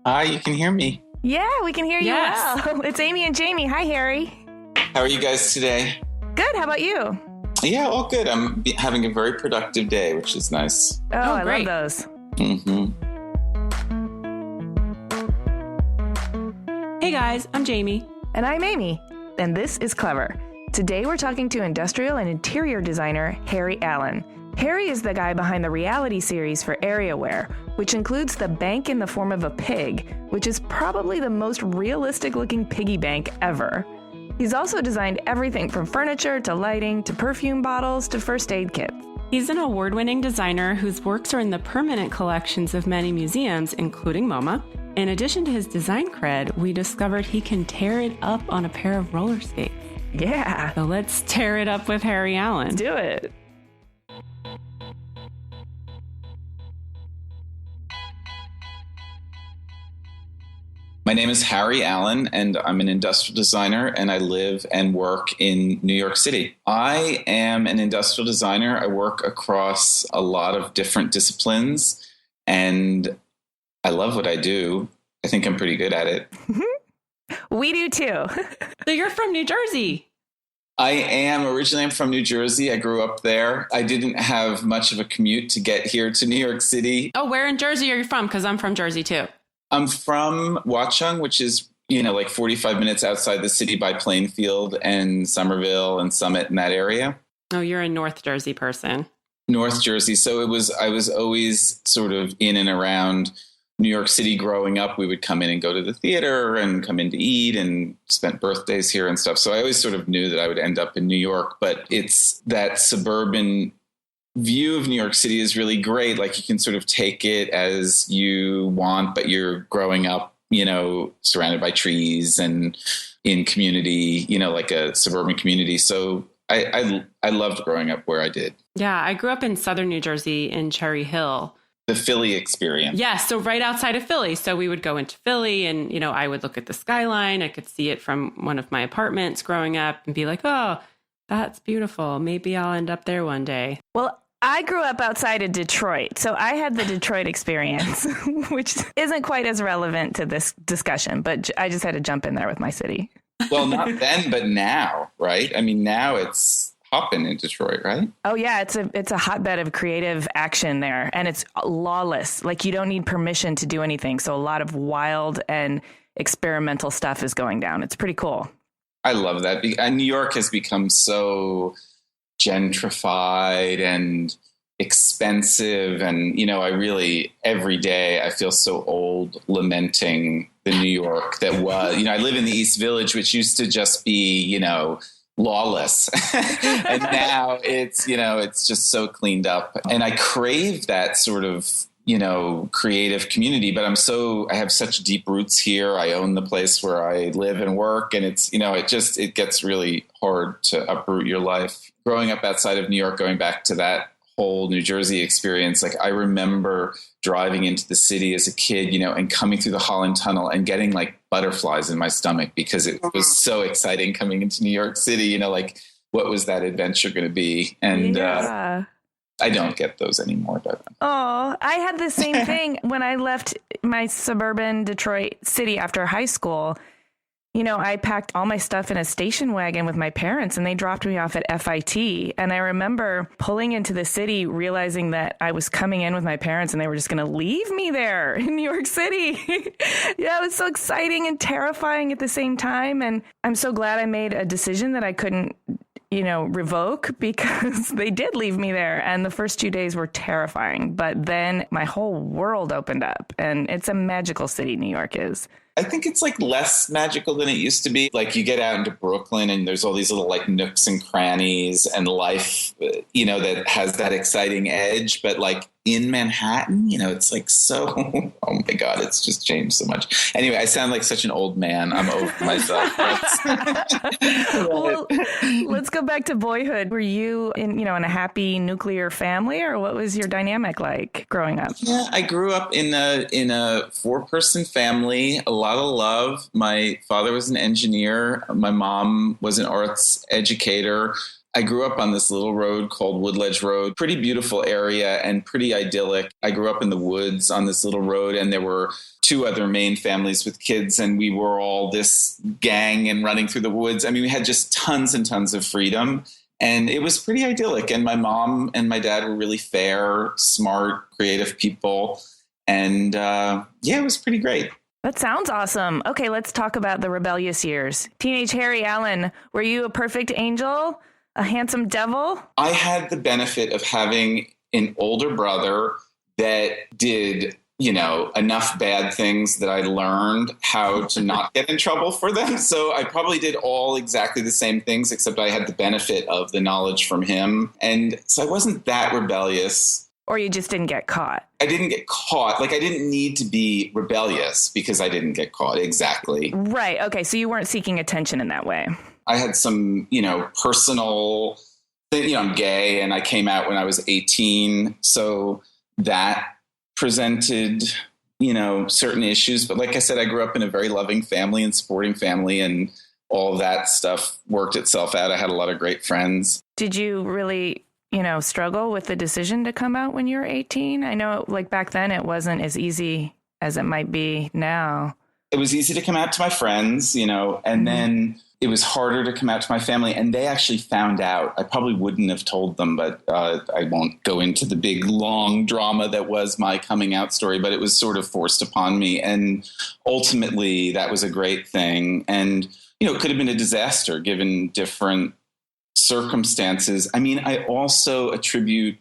Hi, you can hear me. Yeah, we can hear you well. It's Amy and Jaime. Hi, Harry. How are you guys today? Good. How about you? Yeah, all good. I'm having a very productive day, which is nice. Oh, I love those. Mm-hmm. Hey guys, I'm Jaime. And I'm Amy. And this is Clever. Today we're talking to industrial and interior designer Harry Allen. Harry is the guy behind the reality series for AreaWare, which includes the bank in the form of a pig, which is probably the most realistic looking piggy bank ever. He's also designed everything from furniture to lighting to perfume bottles to first aid kits. He's an award-winning designer whose works are in the permanent collections of many museums, including MoMA. In addition to his design cred, we discovered he can tear it up on a pair of roller skates. Yeah. So let's tear it up with Harry Allen. Do it. My name is Harry Allen, and I'm an industrial designer, and I live and work in New York City. I am an industrial designer. I work across a lot of different disciplines, and I love what I do. I think I'm pretty good at it. We do too. So you're from New Jersey. I am. Originally, I'm from New Jersey. I grew up there. I didn't have much of a commute to get here to New York City. Oh, where in Jersey are you from? Because I'm from Jersey too. I'm from Watchung, which is, like 45 minutes outside the city by Plainfield and Somerville and Summit in that area. Oh, you're a North Jersey person. North Jersey. So I was always sort of in and around New York City growing up. We would come in and go to the theater and come in to eat and spent birthdays here and stuff. So I always sort of knew that I would end up in New York, but it's that suburban view of New York City is really great. Like you can sort of take it as you want, but you're growing up, surrounded by trees and in community, like a suburban community. So I loved growing up where I did. Yeah, I grew up in southern New Jersey in Cherry Hill. The Philly experience. Yeah, so right outside of Philly. So we would go into Philly and, I would look at the skyline. I could see it from one of my apartments growing up and be like, oh, that's beautiful. Maybe I'll end up there one day. Well, I grew up outside of Detroit, so I had the Detroit experience, which isn't quite as relevant to this discussion, but I just had to jump in there with my city. Well, not then, but now, right? I mean, now it's hopping in Detroit, right? Oh, yeah. It's a hotbed of creative action there, and it's lawless. Like, you don't need permission to do anything. So a lot of wild and experimental stuff is going down. It's pretty cool. I love that. And New York has become so gentrified and expensive. And, I really, every day, I feel so old lamenting the New York that was, I live in the East Village, which used to just be, lawless. And now it's just so cleaned up. And I crave that sort of, creative community, but I have such deep roots here. I own the place where I live and work. And it's, it gets really hard to uproot your life. Growing up outside of New York, going back to that whole New Jersey experience, like I remember driving into the city as a kid, and coming through the Holland Tunnel and getting like butterflies in my stomach because it was so exciting coming into New York City, like what was that adventure going to be? And I don't get those anymore. But oh, I had the same thing when I left my suburban Detroit city after high school. I packed all my stuff in a station wagon with my parents and they dropped me off at FIT. And I remember pulling into the city, realizing that I was coming in with my parents and they were just going to leave me there in New York City. Yeah, it was so exciting and terrifying at the same time. And I'm so glad I made a decision that I couldn't, revoke because they did leave me there. And the first 2 days were terrifying. But then my whole world opened up and it's a magical city, New York is. I think it's like less magical than it used to be. Like you get out into Brooklyn and there's all these little like nooks and crannies and life, that has that exciting edge. But like in Manhattan, it's like so, oh my God, it's just changed so much. Anyway, I sound like such an old man. I'm over myself. Well, let's go back to boyhood. Were you in a happy nuclear family or what was your dynamic like growing up? Yeah, I grew up in a 4-person family, a lot of love. My father was an engineer. My mom was an arts educator. I grew up on this little road called Woodledge Road, pretty beautiful area and pretty idyllic. I grew up in the woods on this little road, and there were 2 other Maine families with kids, and we were all this gang and running through the woods. I mean, we had just tons and tons of freedom, and it was pretty idyllic. And my mom and my dad were really fair, smart, creative people. And it was pretty great. That sounds awesome. Okay, let's talk about the rebellious years. Teenage Harry Allen, were you a perfect angel? A handsome devil? I had the benefit of having an older brother that did, enough bad things that I learned how to not get in trouble for them. So I probably did all exactly the same things, except I had the benefit of the knowledge from him. And so I wasn't that rebellious. Or you just didn't get caught? I didn't get caught. Like, I didn't need to be rebellious because I didn't get caught. Exactly. Right. Okay. So you weren't seeking attention in that way. I had some, personal thing. I'm gay, and I came out when I was 18. So that presented, certain issues. But like I said, I grew up in a very loving family and supporting family, and all of that stuff worked itself out. I had a lot of great friends. Did you really struggle with the decision to come out when you were 18? I know, like, back then it wasn't as easy as it might be now. It was easy to come out to my friends, and then it was harder to come out to my family. And they actually found out. I probably wouldn't have told them, but I won't go into the big, long drama that was my coming out story, but it was sort of forced upon me. And ultimately, that was a great thing. And, it could have been a disaster given different circumstances. I mean, I also attribute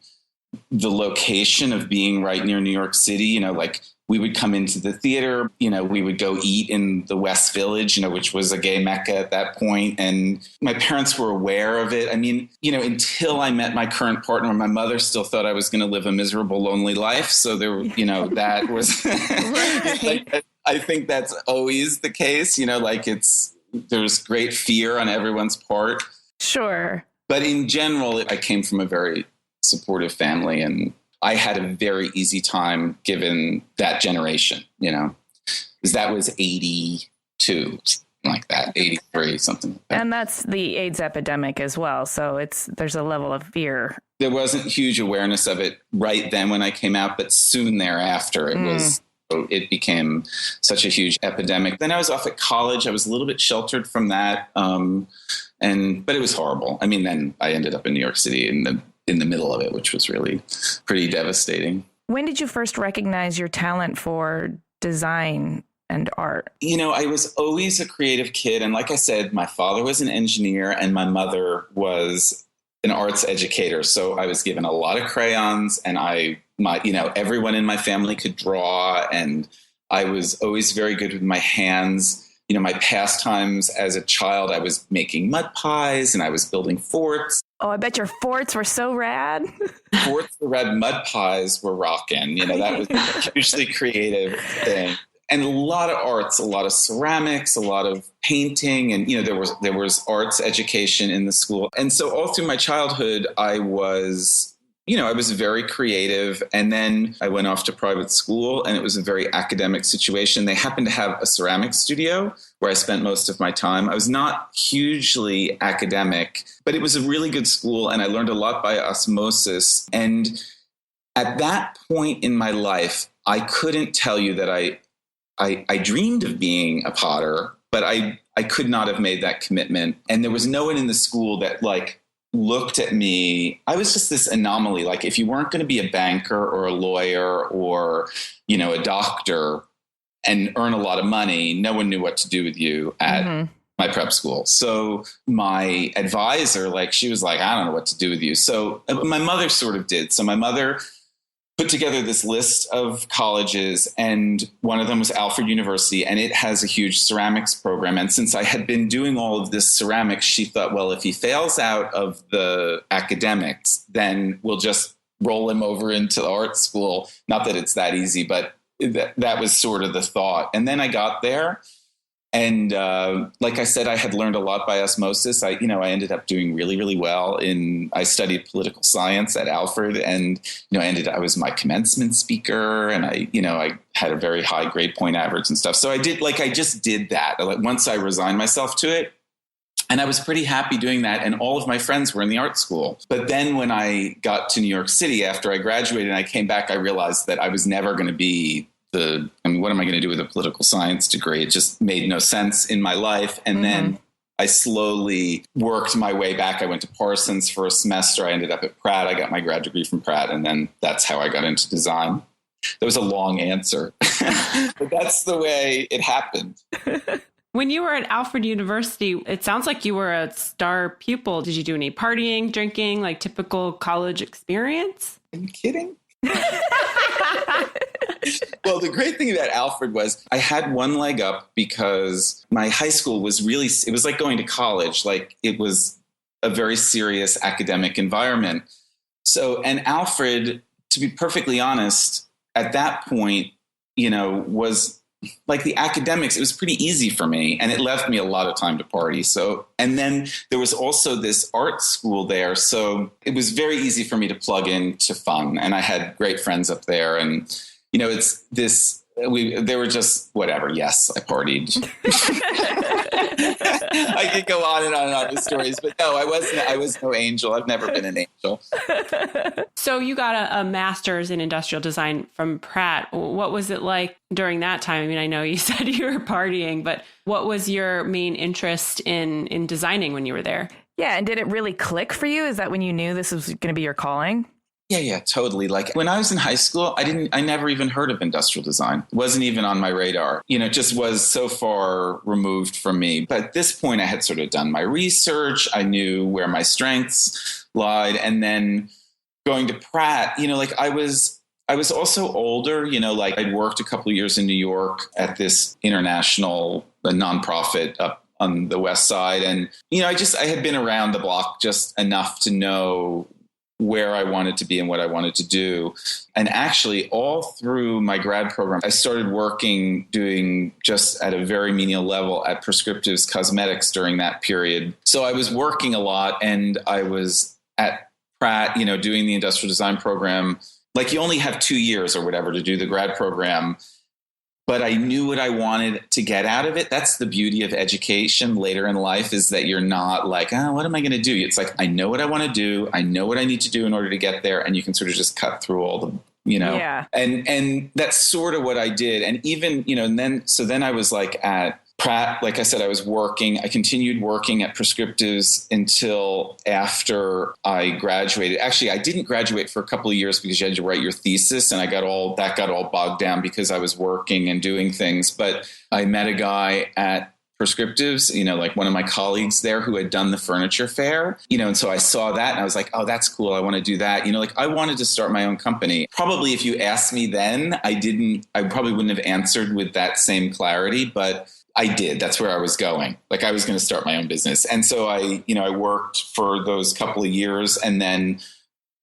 the location of being right near New York City. Like, we would come into the theater, we would go eat in the West Village, which was a gay mecca at that point. And my parents were aware of it. I mean, until I met my current partner, my mother still thought I was going to live a miserable, lonely life. So there, that was, I think that's always the case, there's great fear on everyone's part. Sure. But in general, I came from a very supportive family, and I had a very easy time given that generation, because that was 82, like that, 83, something like that. And that's the AIDS epidemic as well. So there's a level of fear. There wasn't huge awareness of it right then when I came out, but soon thereafter it became such a huge epidemic. Then I was off at college. I was a little bit sheltered from that. But it was horrible. I mean, then I ended up in New York City in the middle of it, which was really pretty devastating. When did you first recognize your talent for design and art? I was always a creative kid. And like I said, my father was an engineer and my mother was an arts educator. So I was given a lot of crayons, and everyone in my family could draw, and I was always very good with my hands. My pastimes as a child, I was making mud pies and I was building forts. Oh, I bet your forts were so rad. Forts were rad. Mud pies were rocking. That was a hugely creative thing. And a lot of arts, a lot of ceramics, a lot of painting. And, there was arts education in the school. And so all through my childhood, I was very creative. And then I went off to private school, and it was a very academic situation. They happened to have a ceramics studio where I spent most of my time. I was not hugely academic, but it was a really good school, and I learned a lot by osmosis. And at that point in my life, I couldn't tell you that I dreamed of being a potter, but I could not have made that commitment. And there was no one in the school that looked at me. I was just this anomaly. Like, if you weren't going to be a banker or a lawyer or, a doctor and earn a lot of money, no one knew what to do with you at my prep school. So my advisor, she was like, I don't know what to do with you. So my mother sort of did. So my mother put together this list of colleges, and one of them was Alfred University, and it has a huge ceramics program. And since I had been doing all of this ceramics, she thought, well, if he fails out of the academics, then we'll just roll him over into art school. Not that it's that easy, but that was sort of the thought. And then I got there, and like I said, I had learned a lot by osmosis. I ended up doing really, really well I studied political science at Alfred, and, I was my commencement speaker, and I had a very high grade point average and stuff. So I just did that. Once I resigned myself to it, And I was pretty happy doing that. And all of my friends were in the art school. But then when I got to New York City after I graduated and I came back, I realized that I was never going to be what am I going to do with a political science degree? It just made no sense in my life. And then I slowly worked my way back. I went to Parsons for a semester. I ended up at Pratt. I got my grad degree from Pratt. And then that's how I got into design. That was a long answer, but that's the way it happened. When you were at Alfred University, it sounds like you were a star pupil. Did you do any partying, drinking, like typical college experience? Are you kidding? Well, the great thing about Alfred was I had one leg up because my high school was it was like going to college. Like it was a very serious academic environment. So, and Alfred, to be perfectly honest, at that point, was like the academics, it was pretty easy for me and it left me a lot of time to party. So, and then there was also this art school there. So it was very easy for me to plug into fun. And I had great friends up there and, it's this, they were just whatever. Yes, I partied. I could go on and on and on with stories, but no, I was no angel. I've never been an angel. So you got a master's in industrial design from Pratt. What was it like during that time? I mean, I know you said you were partying, but what was your main interest in designing when you were there? Yeah. And did it really click for you? Is that when you knew this was going to be your calling? Yeah, totally. Like when I was in high school, I never even heard of industrial design. It wasn't even on my radar. It just was so far removed from me. But at this point, I had sort of done my research. I knew where my strengths lied. And then going to Pratt, like I was also older, like I'd worked a couple of years in New York at this international nonprofit up on the West Side. And, I had been around the block just enough to know where I wanted to be and what I wanted to do. And actually all through my grad program, I started doing just at a very menial level at Prescriptives Cosmetics during that period. So I was working a lot and I was at Pratt, doing the industrial design program. Like you only have 2 years or whatever to do the grad program. But I knew what I wanted to get out of it. That's the beauty of education later in life is that you're not like, what am I going to do? It's like, I know what I want to do. I know what I need to do in order to get there. And you can sort of just cut through all the, Yeah. And that's sort of what I did. And even, then I was like at Pratt, like I said, I continued working at Prescriptives until after I graduated. Actually, I didn't graduate for a couple of years because you had to write your thesis and that got all bogged down because I was working and doing things. But I met a guy at Prescriptives, like one of my colleagues there who had done the furniture fair, and so I saw that and I was like, oh, that's cool. I want to do that. Like I wanted to start my own company. Probably if you asked me then, I probably wouldn't have answered with that same clarity, but I did. That's where I was going. Like I was going to start my own business. And so I worked for those couple of years. And then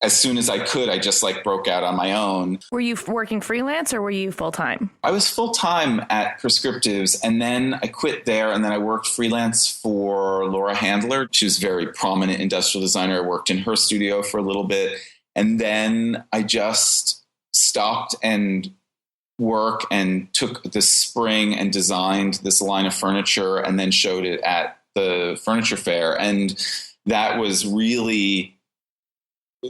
as soon as I could, I just broke out on my own. Were you working freelance or were you full time? I was full time at Prescriptives. And then I quit there. And then I worked freelance for Laura Handler. She was a very prominent industrial designer. I worked in her studio for a little bit. And then I just stopped and work and took the spring and designed this line of furniture and then showed it at the furniture fair. And that was really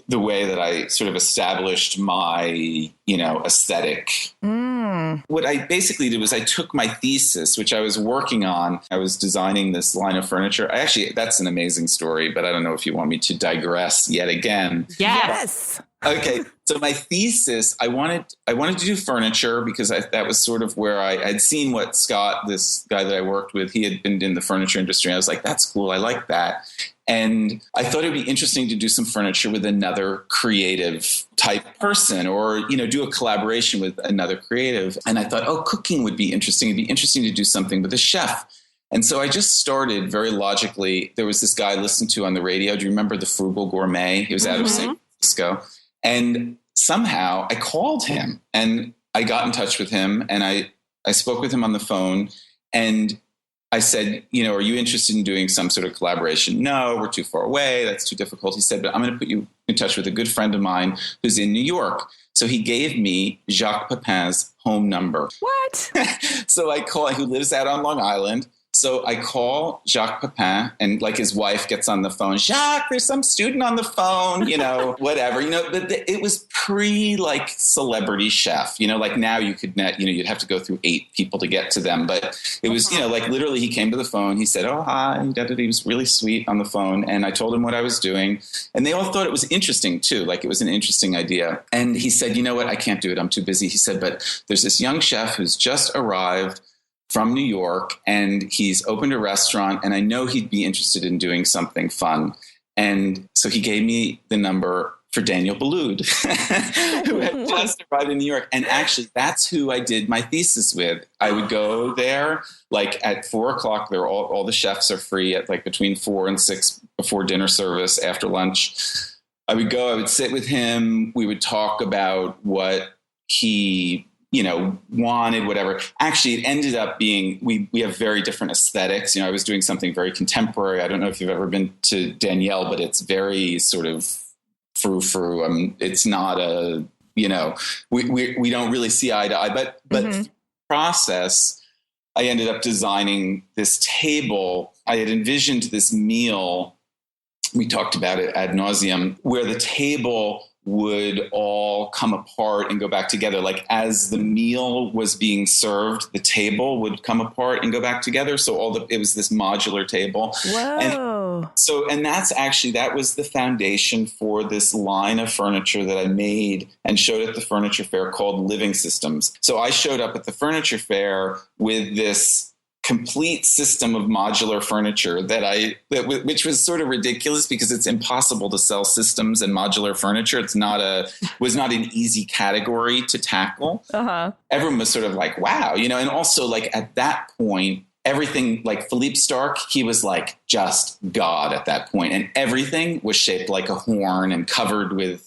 the way that I sort of established my, aesthetic. What I basically did was I took my thesis, which I was working on. I was designing this line of furniture. That's an amazing story, but I don't know if you want me to digress yet again. Yes. Okay. So my thesis, I wanted to do furniture because that was sort of where I'd seen what Scott, this guy that I worked with, he had been in the furniture industry. I was like, that's cool. I like that. And I thought it'd be interesting to do some furniture with another creative type person or, do a collaboration with another creative. And I thought, cooking would be interesting. It'd be interesting to do something with a chef. And so I just started very logically. There was this guy I listened to on the radio. Do you remember The Frugal Gourmet? He was out of San Francisco. And somehow I called him and I got in touch with him and I spoke with him on the phone and I said, are you interested in doing some sort of collaboration? No, we're too far away. That's too difficult. He said, but I'm going to put you in touch with a good friend of mine who's in New York. So he gave me Jacques Pepin's home number. What? So I called, who lives out on Long Island. So I call Jacques Pepin, and like his wife gets on the phone. Jacques, there's some student on the phone, whatever, but it was like celebrity chef, like now you could you'd have to go through 8 people to get to them. But it was, like literally he came to the phone. He said, oh, hi. He was really sweet on the phone. And I told him what I was doing. And they all thought it was interesting too. Like it was an interesting idea. And he said, you know what? I can't do it. I'm too busy. He said, but there's this young chef who's just arrived from New York, and he's opened a restaurant, and I know he'd be interested in doing something fun. And so he gave me the number for Daniel Boulud, who had just arrived in New York. And actually, that's who I did my thesis with. I would go there like at 4:00. There, all the chefs are free at like between 4 and 6 before dinner service, after lunch. I would go, I would sit with him. We would talk about what he wanted, whatever. Actually, it ended up being, we have very different aesthetics. I was doing something very contemporary. I don't know if you've ever been to Danielle, but it's very sort of frou-frou. It's not a, we don't really see eye to eye, but through the process, I ended up designing this table. I had envisioned this meal. We talked about it ad nauseum, where the table would all come apart and go back together. Like as the meal was being served, the table would come apart and go back together. So it was this modular table. Whoa. And that was the foundation for this line of furniture that I made and showed at the furniture fair called Living Systems. So I showed up at the furniture fair with this complete system of modular furniture which was sort of ridiculous because it's impossible to sell systems and modular furniture. Was not an easy category to tackle. Uh-huh. Everyone was sort of like, wow, and also like at that point, everything like Philippe Starck, he was like just God at that point. And everything was shaped like a horn and covered with,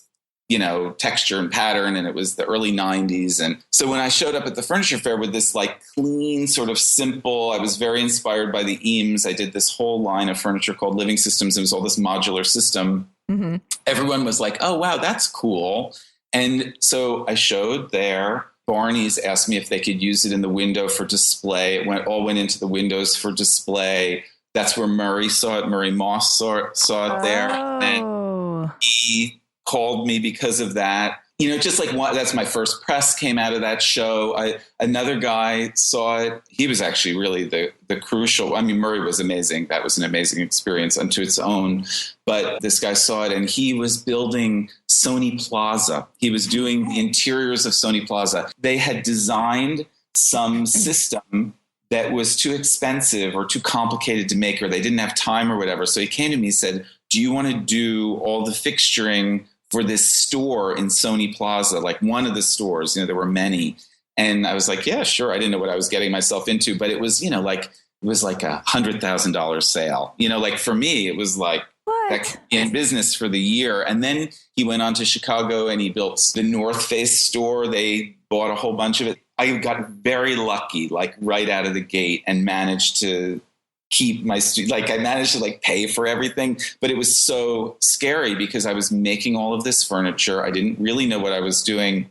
texture and pattern. And it was the early 90s. And so when I showed up at the furniture fair with this like clean, sort of simple, I was very inspired by the Eames. I did this whole line of furniture called Living Systems. It was all this modular system. Mm-hmm. Everyone was like, oh, wow, that's cool. And so I showed there. Barney's asked me if they could use it in the window for display. It all went into the windows for display. That's where Murray saw it. Murray Moss saw it there. And he called me because of that. Just like that's my first press came out of that show. Another guy saw it. He was actually really the crucial. I mean, Murray was amazing. That was an amazing experience unto its own. But this guy saw it, and he was building Sony Plaza. He was doing the interiors of Sony Plaza. They had designed some system that was too expensive or too complicated to make, or they didn't have time or whatever. So he came to me and said, do you want to do all the fixturing for this store in Sony Plaza, like one of the stores? There were many. And I was like, yeah, sure. I didn't know what I was getting myself into, but it was, like $100,000 sale. Like for me, it was like, that in business for the year. And then he went on to Chicago and he built the North Face store. They bought a whole bunch of it. I got very lucky, like right out of the gate, and managed to keep my I managed to pay for everything, but it was so scary because I was making all of this furniture. I didn't really know what I was doing.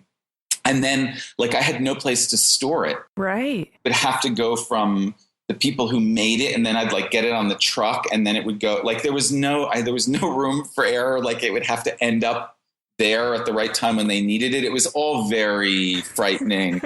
And then I had no place to store it. Right. But have to go from the people who made it, and then I'd get it on the truck, and then it would go there was no room for error. It would have to end up there at the right time when they needed it. It was all very frightening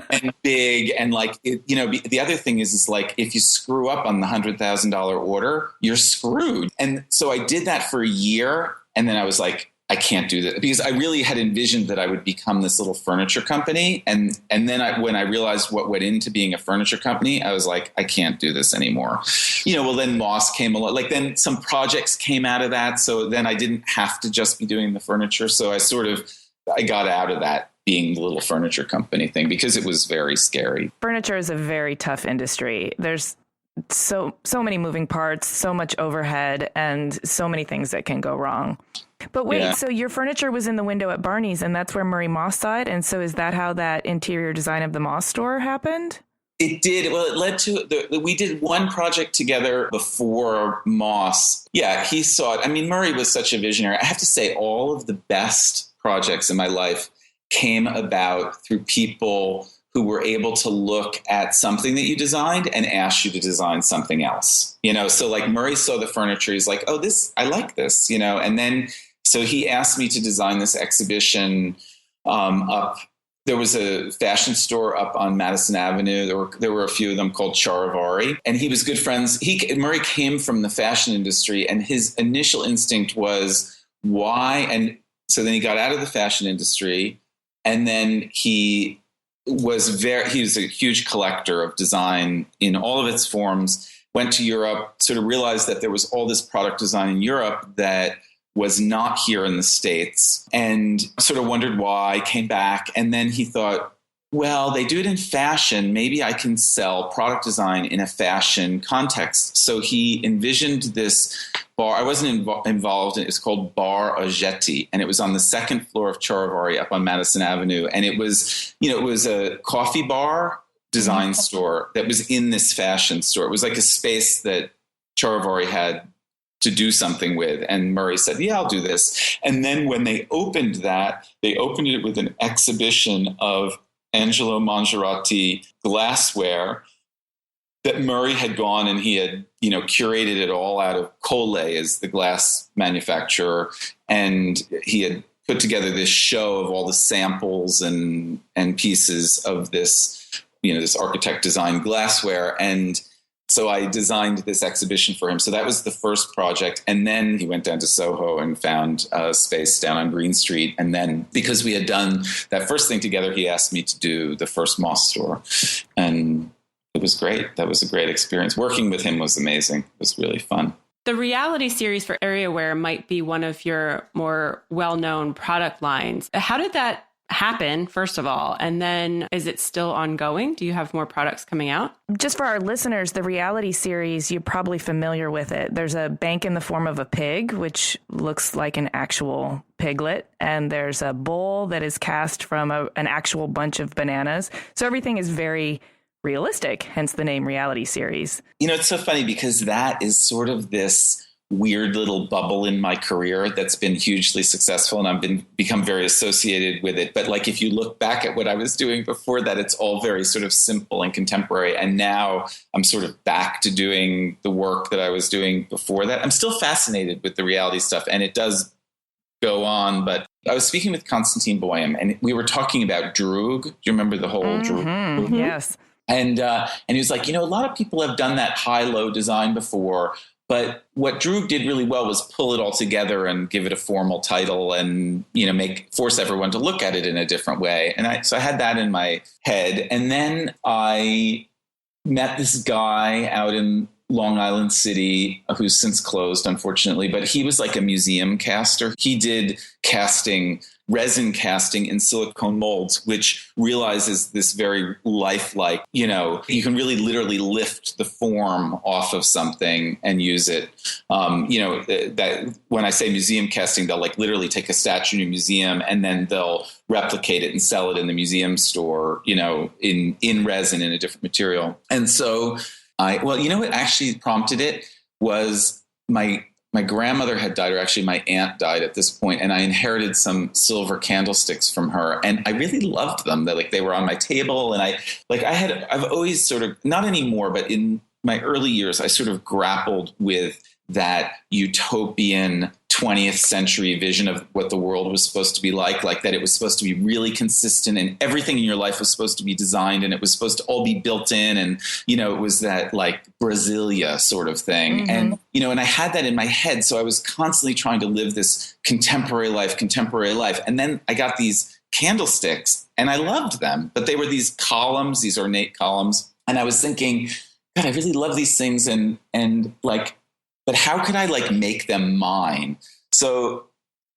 and big. And the other thing is if you screw up on the $100,000 order, you're screwed. And so I did that for a year. And then I was like, I can't do that, because I really had envisioned that I would become this little furniture company. And then when I realized what went into being a furniture company, I was like, I can't do this anymore. Then Moss came along, then some projects came out of that. So then I didn't have to just be doing the furniture. So I got out of that being the little furniture company thing, because it was very scary. Furniture is a very tough industry. There's so many moving parts, so much overhead, and so many things that can go wrong. But wait, So your furniture was in the window at Barney's, and that's where Murray Moss saw it? And so is that how that interior design of the Moss store happened? It did. Well, it led to we did one project together before Moss. Yeah, he saw it. I mean, Murray was such a visionary. I have to say, all of the best projects in my life came about through people who were able to look at something that you designed and ask you to design something else. So like Murray saw the furniture, he's like, oh, I like this, and then so he asked me to design this exhibition up. There was a fashion store up on Madison Avenue. There were a few of them called Charivari, and he was good friends. Murray came from the fashion industry, and his initial instinct was why. And so then he got out of the fashion industry, and then he was a huge collector of design in all of its forms. Went to Europe, sort of realized that there was all this product design in Europe that was not here in the States, and sort of wondered why, came back. And then he thought, well, they do it in fashion. Maybe I can sell product design in a fashion context. So he envisioned this bar. I wasn't involved in it. It's called Bar Ageti, and it was on the second floor of Charivari up on Madison Avenue. And it was, it was a coffee bar design store that was in this fashion store. It was like a space that Charivari had to do something with. And Murray said, yeah, I'll do this. And then when they opened that, they opened it with an exhibition of Angelo Mongerati glassware that Murray had gone and he had, curated it all out of Cole as the glass manufacturer. And he had put together this show of all the samples and pieces of this, this architect designed glassware. And so I designed this exhibition for him. So that was the first project. And then he went down to Soho and found a space down on Green Street. And then because we had done that first thing together, he asked me to do the first Moss store. And it was great. That was a great experience. Working with him was amazing. It was really fun. The reality series for AreaWare might be one of your more well-known product lines. How did that happen, first of all? And then is it still ongoing? Do you have more products coming out? Just for our listeners, the reality series, you're probably familiar with it. There's a bank in the form of a pig, which looks like an actual piglet. And there's a bowl that is cast from an actual bunch of bananas. So everything is very realistic, hence the name reality series. It's so funny because that is sort of this weird little bubble in my career that's been hugely successful, and I've become very associated with it. But like, if you look back at what I was doing before that, it's all very sort of simple and contemporary. And now I'm sort of back to doing the work that I was doing before that. I'm still fascinated with the reality stuff, and it does go on. But I was speaking with Constantine Boyum, and we were talking about Droog. Do you remember the whole Droog? Mm-hmm. Yes. And he was like, a lot of people have done that high-low design before. But what Droog did really well was pull it all together and give it a formal title and, force everyone to look at it in a different way. And so I had that in my head. And then I met this guy out in Long Island City, who's since closed, unfortunately, but he was like a museum caster. He did resin casting in silicone molds, which realizes this very lifelike, you can really literally lift the form off of something and use it. That when I say museum casting, they'll like literally take a statue in a museum and then they'll replicate it and sell it in the museum store, in resin in a different material. And so what actually prompted it was my grandmother had died, or actually my aunt died at this point, and I inherited some silver candlesticks from her, and I really loved them. They were on my table, and I've always sort of, not anymore, but in my early years, I sort of grappled with that utopian 20th century vision of what the world was supposed to be like that it was supposed to be really consistent and everything in your life was supposed to be designed and it was supposed to all be built in. And, it was that like Brasilia sort of thing. Mm-hmm. And, and I had that in my head. So I was constantly trying to live this contemporary life. And then I got these candlesticks and I loved them, but they were these columns, these ornate columns. And I was thinking, God, I really love these things. But how could I make them mine? So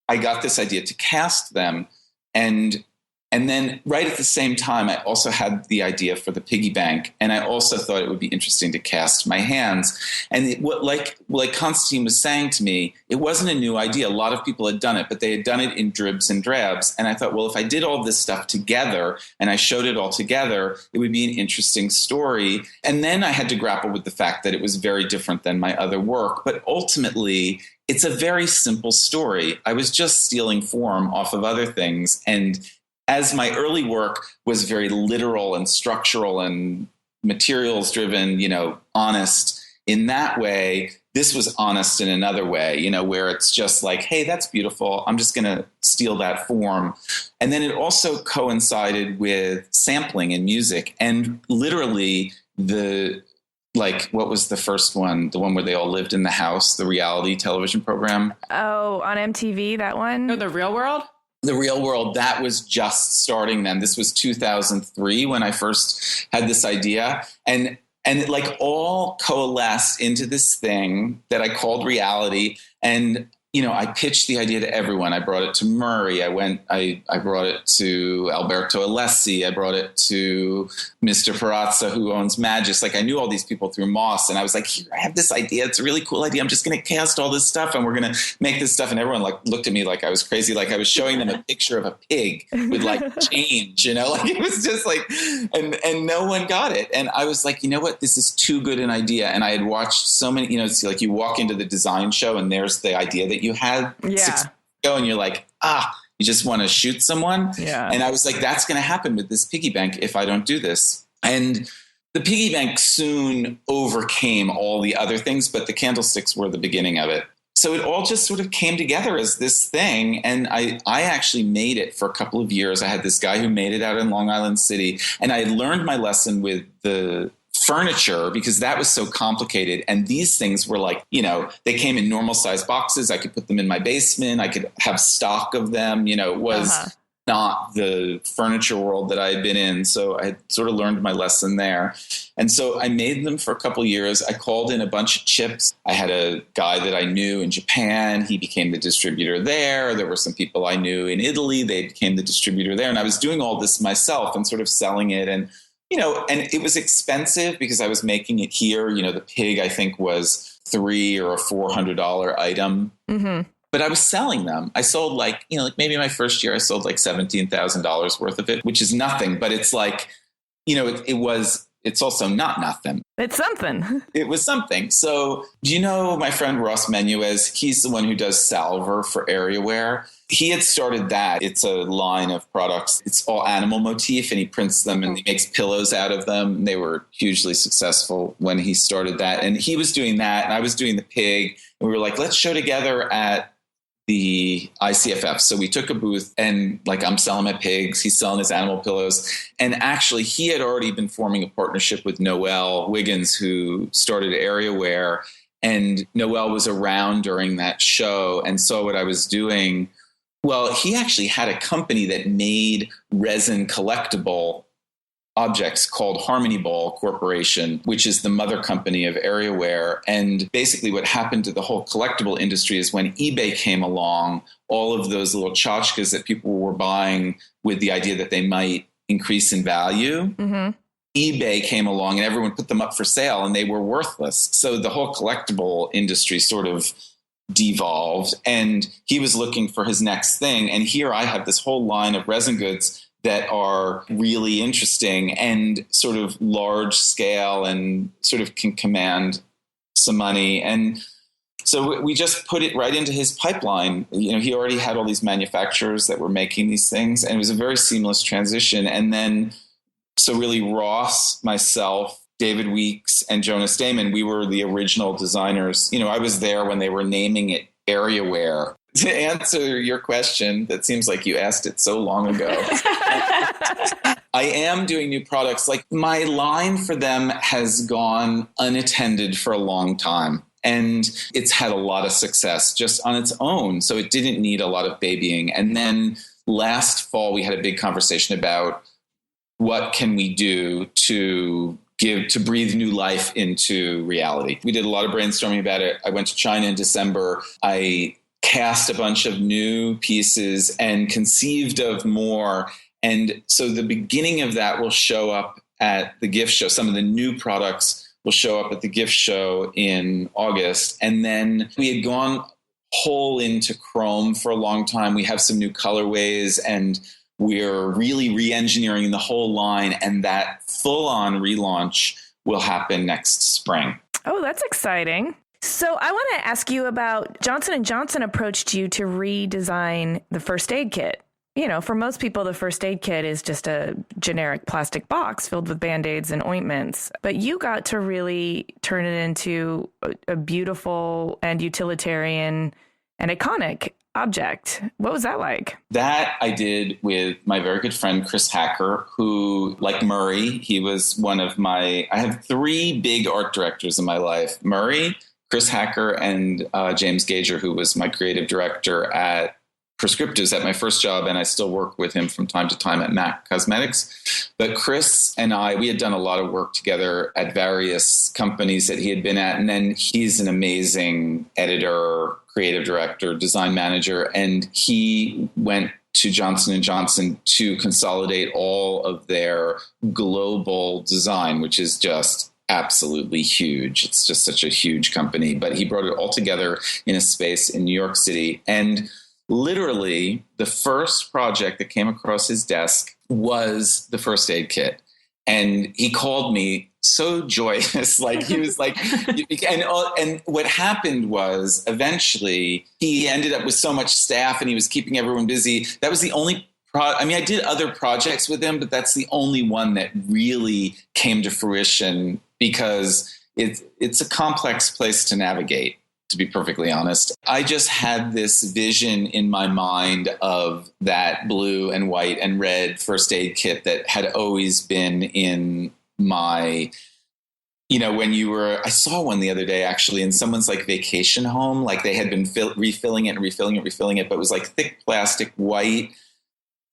I got this idea to cast them. And then right at the same time, I also had the idea for the piggy bank. And I also thought it would be interesting to cast my hands. And like Constantine was saying to me, it wasn't a new idea. A lot of people had done it, but they had done it in dribs and drabs. And I thought, well, if I did all this stuff together and I showed it all together, it would be an interesting story. And then I had to grapple with the fact that it was very different than my other work. But ultimately, it's a very simple story. I was just stealing form off of other things and as my early work was very literal and structural and materials driven, honest in that way, this was honest in another way, where it's just like, hey, that's beautiful. I'm just going to steal that form. And then it also coincided with sampling in music, and literally what was the first one? The one where they all lived in the house, the reality television program. Oh, on MTV, that one? Oh, The Real World? The Real World, that was just starting then. This was 2003 when I first had this idea. And it like all coalesced into this thing that I called reality. And, I pitched the idea to everyone. I brought it to Murray. I brought it to Alberto Alessi. I brought it to Mr. Perazza, who owns Magis. Like, I knew all these people through Moss. And I was like, here, I have this idea. It's a really cool idea. I'm just going to cast all this stuff and we're going to make this stuff. And everyone looked at me like I was crazy. Like I was showing them a picture of a pig with change, like it was just like, and no one got it. And I was like, you know what? This is too good an idea. And I had watched so many, it's like you walk into the design show and there's the idea that you had 6 months ago and you're like, you just want to shoot someone. Yeah. And I was like, that's going to happen with this piggy bank if I don't do this. And the piggy bank soon overcame all the other things, but the candlesticks were the beginning of it. So it all just sort of came together as this thing. And I actually made it for a couple of years. I had this guy who made it out in Long Island City. And I learned my lesson with the furniture because that was so complicated. And these things were like, they came in normal size boxes. I could put them in my basement. I could have stock of them. It was not the furniture world that I had been in. So I had sort of learned my lesson there. And so I made them for a couple of years. I called in a bunch of chips. I had a guy that I knew in Japan. He became the distributor there. There were some people I knew in Italy. They became the distributor there. And I was doing all this myself and sort of selling it. And and it was expensive because I was making it here. The pig, I think, was $300 or $400 item. Mm-hmm. But I was selling them. I sold maybe my first year, I sold $17,000 worth of it, which is nothing. But it's like, it's also not nothing. It's something. It was something. So do you know my friend Ross Menuez? He's the one who does Salver for Area Wear. He had started that. It's a line of products. It's all animal motif, and he prints them and he makes pillows out of them. They were hugely successful when he started that. And he was doing that, and I was doing the pig. And we were like, let's show together at the ICFF. So we took a booth, and I'm selling my pigs, he's selling his animal pillows. And actually he had already been forming a partnership with Noel Wiggins, who started Area Wear. And Noel was around during that show and saw what I was doing. Well, he actually had a company that made resin collectible objects called Harmony Ball Corporation, which is the mother company of Area Wear. And basically what happened to the whole collectible industry is when eBay came along, all of those little tchotchkes that people were buying with the idea that they might increase in value, mm-hmm. eBay came along and everyone put them up for sale and they were worthless. So the whole collectible industry sort of devolved, and he was looking for his next thing. And here I have this whole line of resin goods that are really interesting and sort of large scale and sort of can command some money. And so we just put it right into his pipeline. He already had all these manufacturers that were making these things, and it was a very seamless transition. And then, so really Ross, myself, David Weeks, and Jonas Damon, we were the original designers. I was there when they were naming it Area Wear. To answer your question, that seems like you asked it so long ago. I am doing new products. Like, my line for them has gone unattended for a long time. And it's had a lot of success just on its own. So it didn't need a lot of babying. And then last fall, we had a big conversation about what can we do to breathe new life into reality. We did a lot of brainstorming about it. I went to China in December. I cast a bunch of new pieces and conceived of more. And so the beginning of that will show up at the gift show. Some of the new products will show up at the gift show in August. And then we had gone whole into chrome for a long time. We have some new colorways, and we're really re-engineering the whole line, and that full-on relaunch will happen next spring. Oh, that's exciting. So I want to ask you about Johnson & Johnson approached you to redesign the first aid kit. for most people, the first aid kit is just a generic plastic box filled with Band-Aids and ointments. But you got to really turn it into a beautiful and utilitarian and iconic object. What was that like? That I did with my very good friend, Chris Hacker, who, like Murray, he was one of I have three big art directors in my life: Murray, Chris Hacker, and James Gager, who was my creative director at Prescriptives at my first job, and I still work with him from time to time at MAC Cosmetics. But Chris and we had done a lot of work together at various companies that he had been at, and then he's an amazing editor, creative director, design manager, and he went to Johnson & Johnson to consolidate all of their global design, which is just absolutely huge. It's just such a huge company, but he brought it all together in a space in New York City. And literally, the first project that came across his desk was the first aid kit. And he called me so joyous. Like, he was like, and what happened was eventually he ended up with so much staff and he was keeping everyone busy. That was the only I did other projects with him, but that's the only one that really came to fruition because it's a complex place to navigate, to be perfectly honest. I just had this vision in my mind of that blue and white and red first aid kit that had always been in my, I saw one the other day actually in someone's like vacation home, like they had been refilling it, but it was like thick plastic white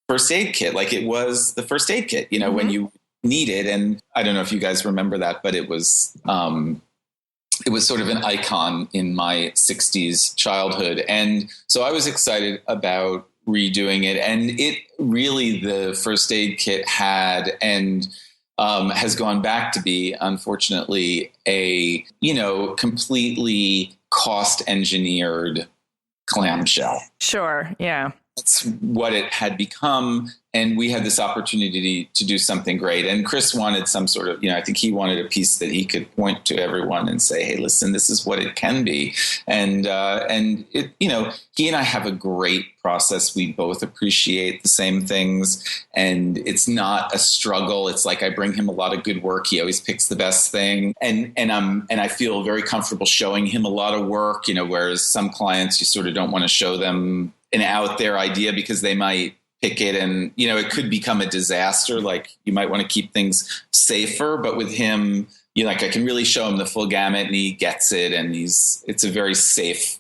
first aid kit. Like it was the first aid kit, mm-hmm. when you need it. And I don't know if you guys remember that, but it was sort of an icon in my 60s childhood. And so I was excited about redoing it. And it really, the first aid kit had and has gone back to be, unfortunately, a, completely cost engineered clamshell. Sure. Yeah. That's what it had become. And we had this opportunity to do something great. And Chris wanted some sort of, I think he wanted a piece that he could point to everyone and say, hey, listen, this is what it can be. And it, he and I have a great process. We both appreciate the same things and it's not a struggle. It's like I bring him a lot of good work. He always picks the best thing. And I feel very comfortable showing him a lot of work, whereas some clients, you sort of don't want to show them an out there idea because they might pick it and, it could become a disaster. Like you might want to keep things safer, but with him, I can really show him the full gamut and he gets it. And it's a very safe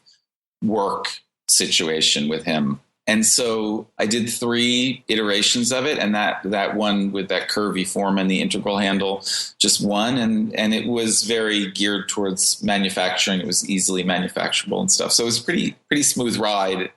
work situation with him. And so I did 3 iterations of it. And that one with that curvy form and the integral handle, just one. And it was very geared towards manufacturing. It was easily manufacturable and stuff. So it was pretty smooth ride,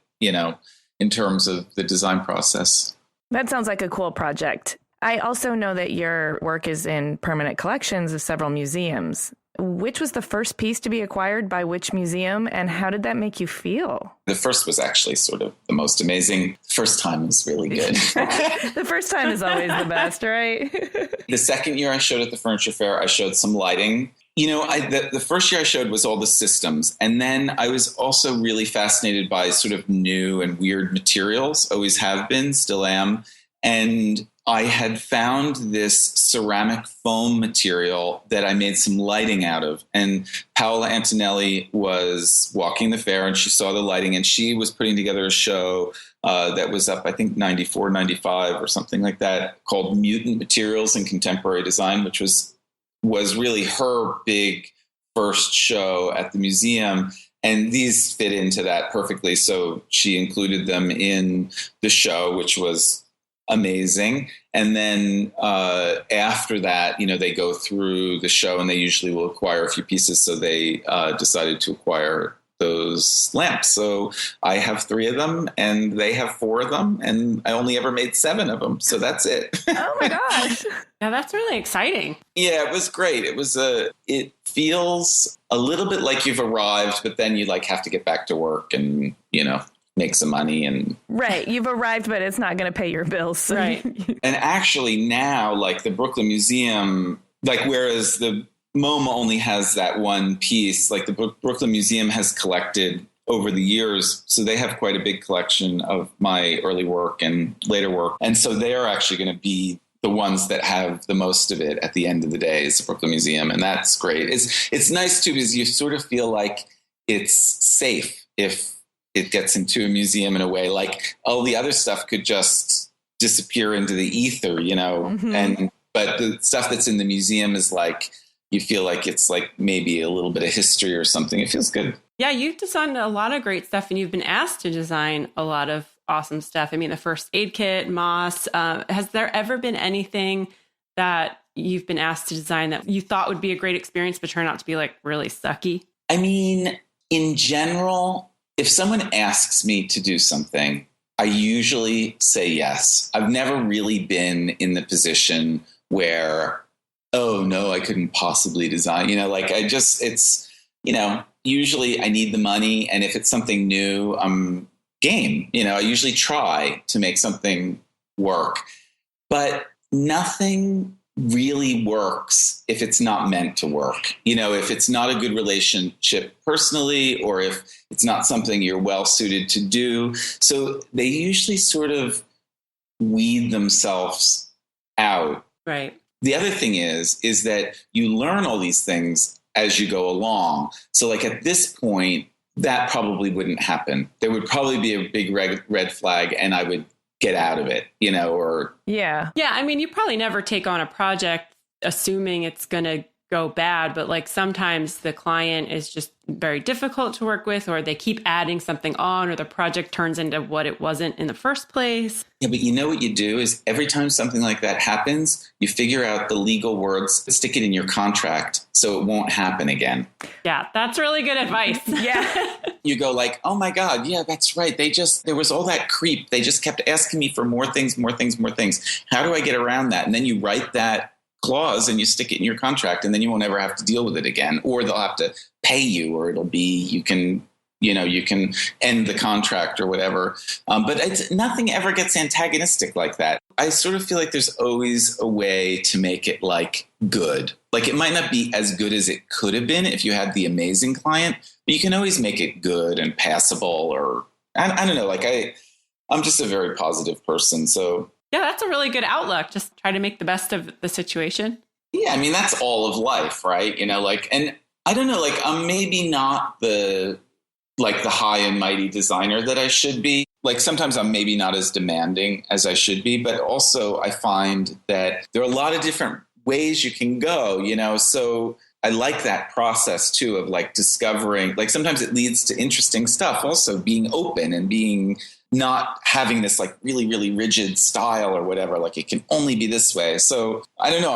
in terms of the design process. That sounds like a cool project. I also know that your work is in permanent collections of several museums. Which was the first piece to be acquired by which museum, and how did that make you feel? The first was actually sort of the most amazing. First time was really good. The first time is always the best, right? The second year I showed at the Furniture Fair, I showed some lighting. The first year I showed was all the systems. And then I was also really fascinated by sort of new and weird materials, always have been, still am. And I had found this ceramic foam material that I made some lighting out of. And Paola Antonelli was walking the fair and she saw the lighting and she was putting together a show that was up, I think, 94, 95 or something like that, called Mutant Materials in Contemporary Design, which was really her big first show at the museum. And these fit into that perfectly. So she included them in the show, which was amazing. And then after that, they go through the show and they usually will acquire a few pieces. So they decided to acquire those lamps. So I have 3 of them and they have 4 of them and I only ever made 7 of them. So that's it. Oh my gosh. Yeah, that's really exciting. Yeah, it was great. It feels a little bit like you've arrived, but then you have to get back to work and, make some money and right. You've arrived, but it's not going to pay your bills. Right. And actually now, the Brooklyn Museum, whereas the MoMA only has that one piece, the Brooklyn Museum has collected over the years. So they have quite a big collection of my early work and later work. And so they are actually going to be the ones that have the most of it at the end of the day is the Brooklyn Museum. And that's great. It's nice too, because you sort of feel like it's safe if it gets into a museum in a way. Like all the other stuff could just disappear into the ether, but the stuff that's in the museum is like, you feel like it's like maybe a little bit of history or something. It feels good. Yeah, you've designed a lot of great stuff, and you've been asked to design a lot of awesome stuff. I mean, the first aid kit, Moss. Has there ever been anything that you've been asked to design that you thought would be a great experience, but turned out to be like really sucky? I mean, in general, if someone asks me to do something, I usually say yes. I've never really been in the position where, oh no, I couldn't possibly design, usually I need the money. And if it's something new, I'm game. I usually try to make something work, but nothing really works if it's not meant to work. If it's not a good relationship personally, or if it's not something you're well suited to do. So they usually sort of weed themselves out. Right. The other thing is that you learn all these things as you go along. So like at this point, that probably wouldn't happen. There would probably be a big red flag and I would get out of it, or. Yeah. Yeah. I mean, you probably never take on a project assuming it's going to go bad, but like sometimes the client is just very difficult to work with, or they keep adding something on, or the project turns into what it wasn't in the first place. Yeah, but what you do is every time something like that happens, you figure out the legal words, stick it in your contract so it won't happen again. Yeah, that's really good advice. Yeah. You go like, oh my God, yeah, that's right. There was all that creep. They just kept asking me for more things. How do I get around that? And then you write that clause and you stick it in your contract, and then you won't ever have to deal with it again, or they'll have to pay you, or it'll be, you can end the contract or whatever. But nothing ever gets antagonistic like that. I sort of feel like there's always a way to make it like good. Like it might not be as good as it could have been if you had the amazing client, but you can always make it good and passable, or I don't know, like I'm just a very positive person. So yeah, that's a really good outlook. Just try to make the best of the situation. Yeah, I mean, that's all of life, right? And I don't know, like I'm maybe not the high and mighty designer that I should be. Like sometimes I'm maybe not as demanding as I should be, but also I find that there are a lot of different ways you can go, so I like that process too of like discovering, like sometimes it leads to interesting stuff, also being open and being not having this like really, really rigid style or whatever, like it can only be this way. So I don't know.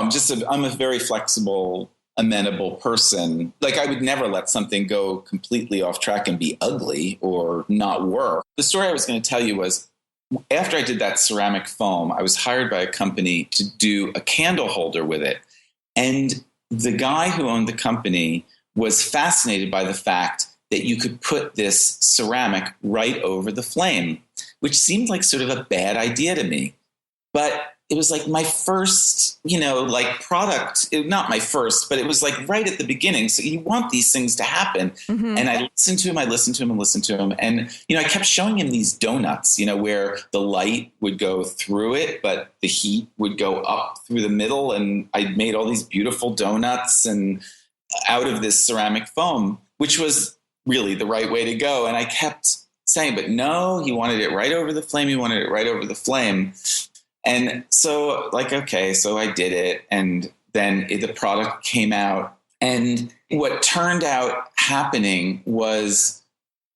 I'm a very flexible, amenable person. Like I would never let something go completely off track and be ugly or not work. The story I was going to tell you was after I did that ceramic foam, I was hired by a company to do a candle holder with it. And the guy who owned the company was fascinated by the fact that you could put this ceramic right over the flame, which seemed like sort of a bad idea to me. But it was like my first, product, not my first, but it was like right at the beginning. So you want these things to happen. Mm-hmm. And I listened to him. And, I kept showing him these donuts, where the light would go through it, but the heat would go up through the middle. And I made all these beautiful donuts and out of this ceramic foam, which was really the right way to go. And I kept saying, but no, he wanted it right over the flame. And so okay, so I did it. And then the product came out. And what turned out happening was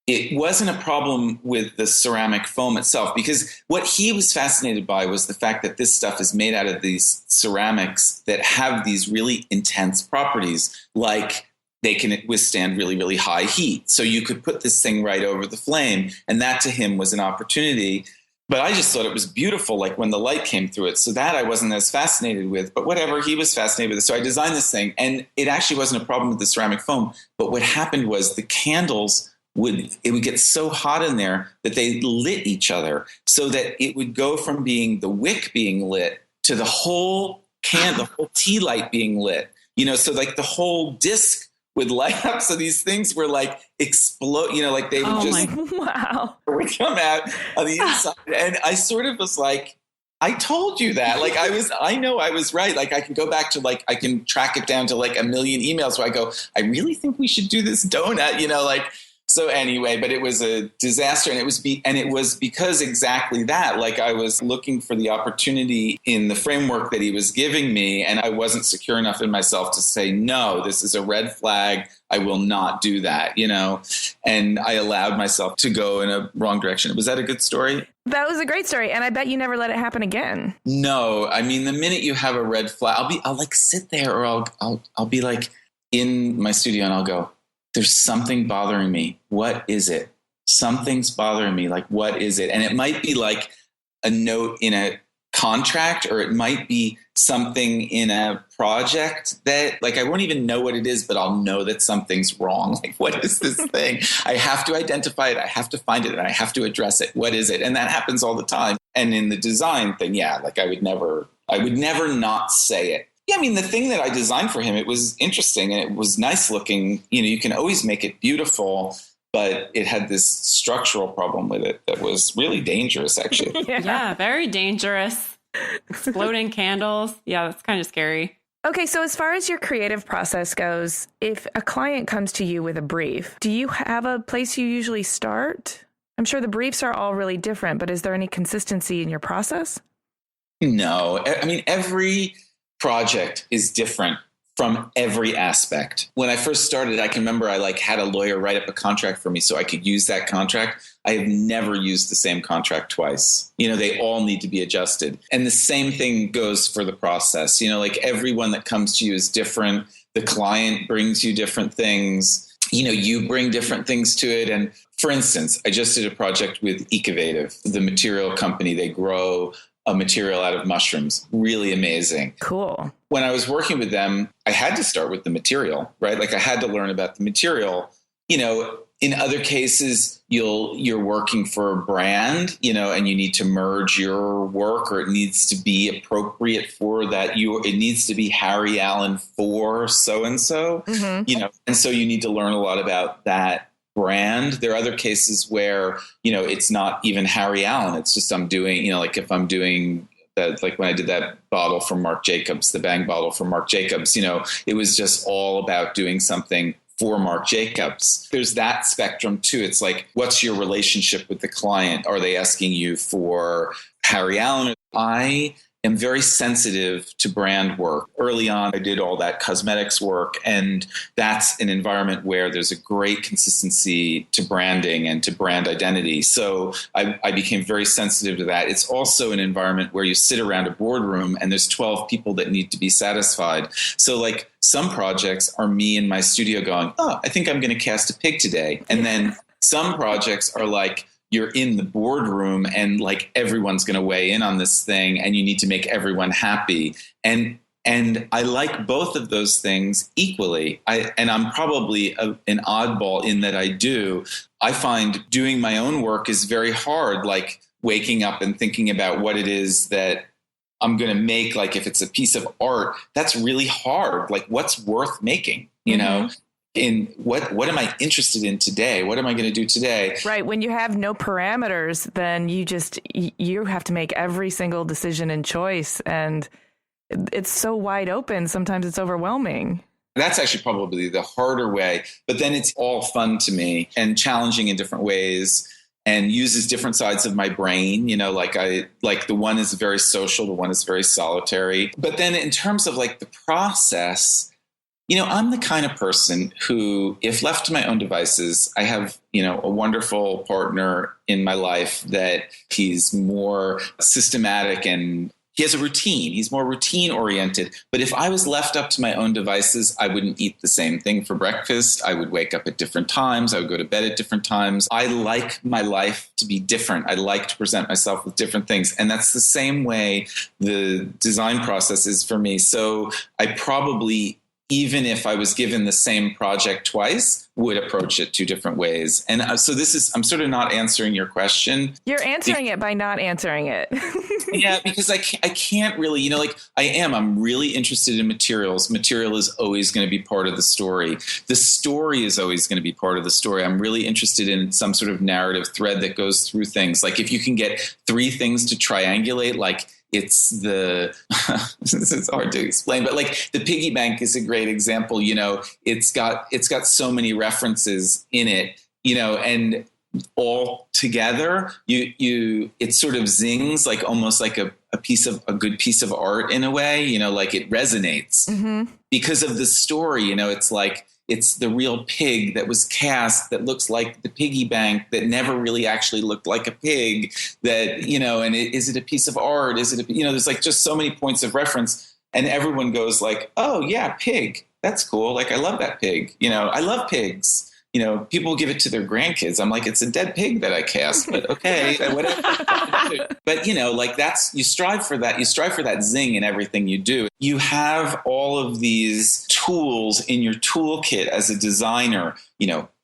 it wasn't a problem with the ceramic foam itself, because what he was fascinated by was the fact that this stuff is made out of these ceramics that have these really intense properties, like they can withstand really, really high heat. So you could put this thing right over the flame. And that to him was an opportunity. But I just thought it was beautiful, like when the light came through it. So that I wasn't as fascinated with. But whatever, he was fascinated with it. So I designed this thing. And it actually wasn't a problem with the ceramic foam. But what happened was the candles would get so hot in there that they lit each other, so that it would go from being the wick being lit to the whole the whole tea light being lit. So like the whole disc would light up. So these things were like explode, like they would wow. would come out on the inside. And I sort of was like, I told you that. Like I know I was right. Like I can go back to I can track it down to like a million emails where I go, I really think we should do this donut, So anyway, but it was a disaster, and it was because exactly that. Like I was looking for the opportunity in the framework that he was giving me, and I wasn't secure enough in myself to say, no, this is a red flag. I will not do that, and I allowed myself to go in a wrong direction. Was that a good story? That was a great story. And I bet you never let it happen again. No, I mean, the minute you have a red flag, I'll like sit there, or I'll be like in my studio, and I'll go, there's something bothering me. What is it? Something's bothering me. Like, what is it? And it might be like a note in a contract, or it might be something in a project that like, I won't even know what it is, but I'll know that something's wrong. Like, what is this thing? I have to identify it. I have to find it, and I have to address it. What is it? And that happens all the time. And in the design thing, like I would never not say it. Yeah, I mean, the thing that I designed for him, it was interesting and it was nice looking. You can always make it beautiful, but it had this structural problem with it that was really dangerous, actually. Yeah, very dangerous. Exploding candles. Yeah, that's kind of scary. Okay, so as far as your creative process goes, if a client comes to you with a brief, do you have a place you usually start? I'm sure the briefs are all really different, but is there any consistency in your process? No, I mean, every project is different from every aspect. When I first started, I can remember I had a lawyer write up a contract for me so I could use that contract. I have never used the same contract twice. They all need to be adjusted. And the same thing goes for the process. Everyone that comes to you is different. The client brings you different things. You bring different things to it. And for instance, I just did a project with Ecovative, the material company. They grow a material out of mushrooms. Really amazing. Cool. When I was working with them, I had to start with the material, right? Like I had to learn about the material. In other cases, you're working for a brand, and you need to merge your work, or it needs to be appropriate for that. It needs to be Harry Allen for so-and-so, and so you need to learn a lot about that brand. There are other cases where, it's not even Harry Allen. It's just I'm doing, like if I'm doing that, like when I did that bottle from Marc Jacobs, the Bang bottle from Marc Jacobs, it was just all about doing something for Marc Jacobs. There's that spectrum too. It's like, what's your relationship with the client? Are they asking you for Harry Allen? I am very sensitive to brand work. Early on, I did all that cosmetics work, and that's an environment where there's a great consistency to branding and to brand identity. So I became very sensitive to that. It's also an environment where you sit around a boardroom and there's 12 people that need to be satisfied. So like some projects are me in my studio going, oh, I think I'm going to cast a pig today. And then some projects are like, you're in the boardroom and like everyone's going to weigh in on this thing and you need to make everyone happy. And I like both of those things equally. I'm probably an oddball in that I do. I find doing my own work is very hard, like waking up and thinking about what it is that I'm going to make. Like if it's a piece of art, that's really hard. Like what's worth making, you know? In what am I interested in today? What am I going to do today? Right. When you have no parameters, then you have to make every single decision and choice. And it's so wide open. Sometimes it's overwhelming. That's actually probably the harder way. But then it's all fun to me and challenging in different ways and uses different sides of my brain. Like the one is very social. The one is very solitary. But then in terms of like the process, I'm the kind of person who, if left to my own devices, I have, a wonderful partner in my life that he's more systematic and he has a routine. He's more routine oriented. But if I was left up to my own devices, I wouldn't eat the same thing for breakfast. I would wake up at different times. I would go to bed at different times. I like my life to be different. I like to present myself with different things. And that's the same way the design process is for me. So I probably even if I was given the same project twice, would approach it two different ways. And so I'm sort of not answering your question. You're answering it by not answering it. Yeah, because I can't really, I'm really interested in materials. Material is always going to be part of the story. The story is always going to be part of the story. I'm really interested in some sort of narrative thread that goes through things. Like if you can get three things to triangulate, like it's this is hard to explain, but like the piggy bank is a great example. It's got so many references in it, and all together, it sort of zings, like almost like a good piece of art in a way, like it resonates because of the story. It's like, it's the real pig that was cast that looks like the piggy bank that never really actually looked like a pig that, and is it a piece of art? Is it, there's like just so many points of reference, and everyone goes like, oh yeah, pig. That's cool. Like, I love that pig. I love pigs. People give it to their grandkids. I'm like, it's a dead pig that I cast, but okay, whatever. But you strive for that. You strive for that zing in everything you do. You have all of these tools in your toolkit as a designer.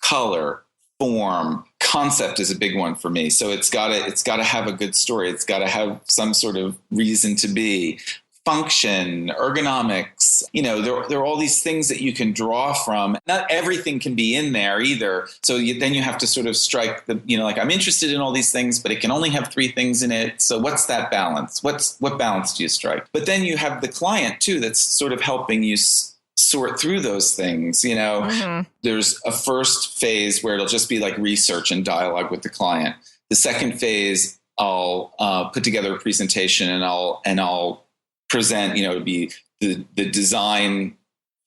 Color, form, concept is a big one for me. So it's got to have a good story. It's got to have some sort of reason to be. Function, ergonomics, there are all these things that you can draw from. Not everything can be in there either. So then you have to sort of strike the, I'm interested in all these things, but it can only have three things in it. So what's that balance? What balance do you strike? But then you have the client too, that's sort of helping you sort through those things. There's a first phase where it'll just be like research and dialogue with the client. The second phase, I'll put together a presentation and I'll present, to be the design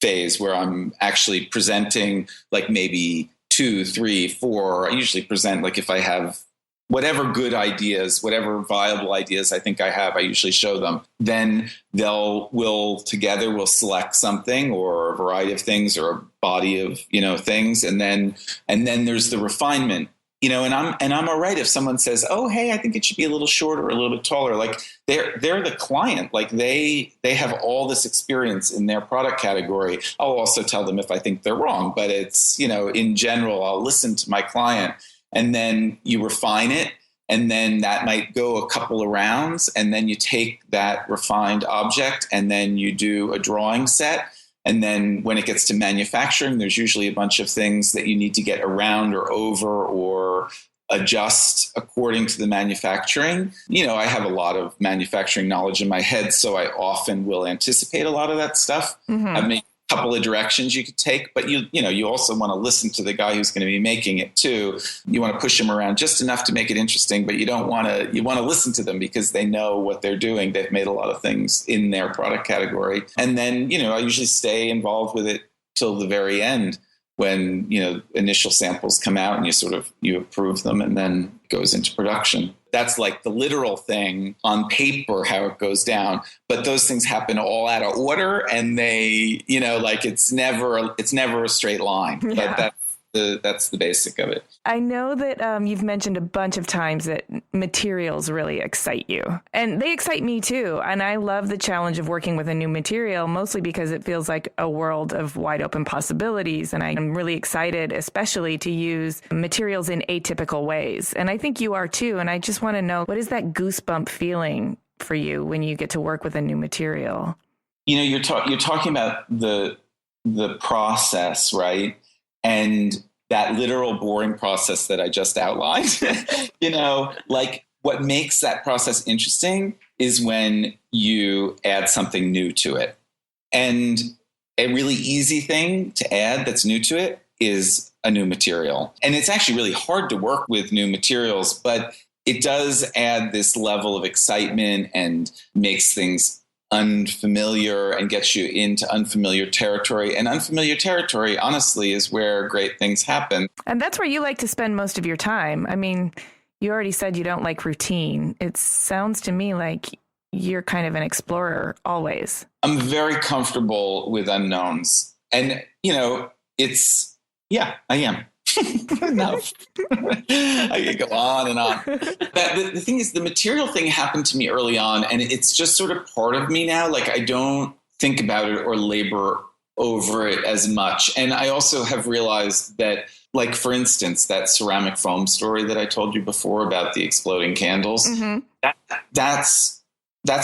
phase where I'm actually presenting like maybe 2, 3, 4. I usually present like if I have whatever good ideas, whatever viable ideas I think I have, I usually show them. Then we'll select something or a variety of things or a body of, things. And then there's the refinement. And I'm all right if someone says, "Oh, hey, I think it should be a little shorter or a little bit taller." Like they're the client, like they have all this experience in their product category. I'll also tell them if I think they're wrong, but it's, in general, I'll listen to my client, and then you refine it, and then that might go a couple of rounds, and then you take that refined object and then you do a drawing set. And then when it gets to manufacturing, there's usually a bunch of things that you need to get around or over or adjust according to the manufacturing. I have a lot of manufacturing knowledge in my head, so I often will anticipate a lot of that stuff. I've made a couple of directions you could take, but you also want to listen to the guy who's going to be making it too. You want to push them around just enough to make it interesting, but you want to listen to them because they know what they're doing. They've made a lot of things in their product category. And then, I usually stay involved with it till the very end when, initial samples come out and you approve them and then it goes into production. That's like the literal thing on paper, how it goes down. But those things happen all out of order, and they, it's never a straight line. Yeah. But that's the basic of it. I know that you've mentioned a bunch of times that materials really excite you, and they excite me too. And I love the challenge of working with a new material, mostly because it feels like a world of wide open possibilities. And I'm really excited, especially to use materials in atypical ways. And I think you are too. And I just want to know, what is that goosebump feeling for you when you get to work with a new material? You're talking about the process, right? And that literal boring process that I just outlined, like what makes that process interesting is when you add something new to it. And a really easy thing to add that's new to it is a new material. And it's actually really hard to work with new materials, but it does add this level of excitement and makes things unfamiliar and gets you into unfamiliar territory. And unfamiliar territory, honestly, is where great things happen. And that's where you like to spend most of your time. I mean, you already said you don't like routine. It sounds to me like you're kind of an explorer always. I'm very comfortable with unknowns. And, I am. Enough. I could go on and on. But the thing is, the material thing happened to me early on, and it's just sort of part of me now. Like, I don't think about it or labor over it as much. And I also have realized that, like, for instance, that ceramic foam story that I told you before about the exploding candles, that's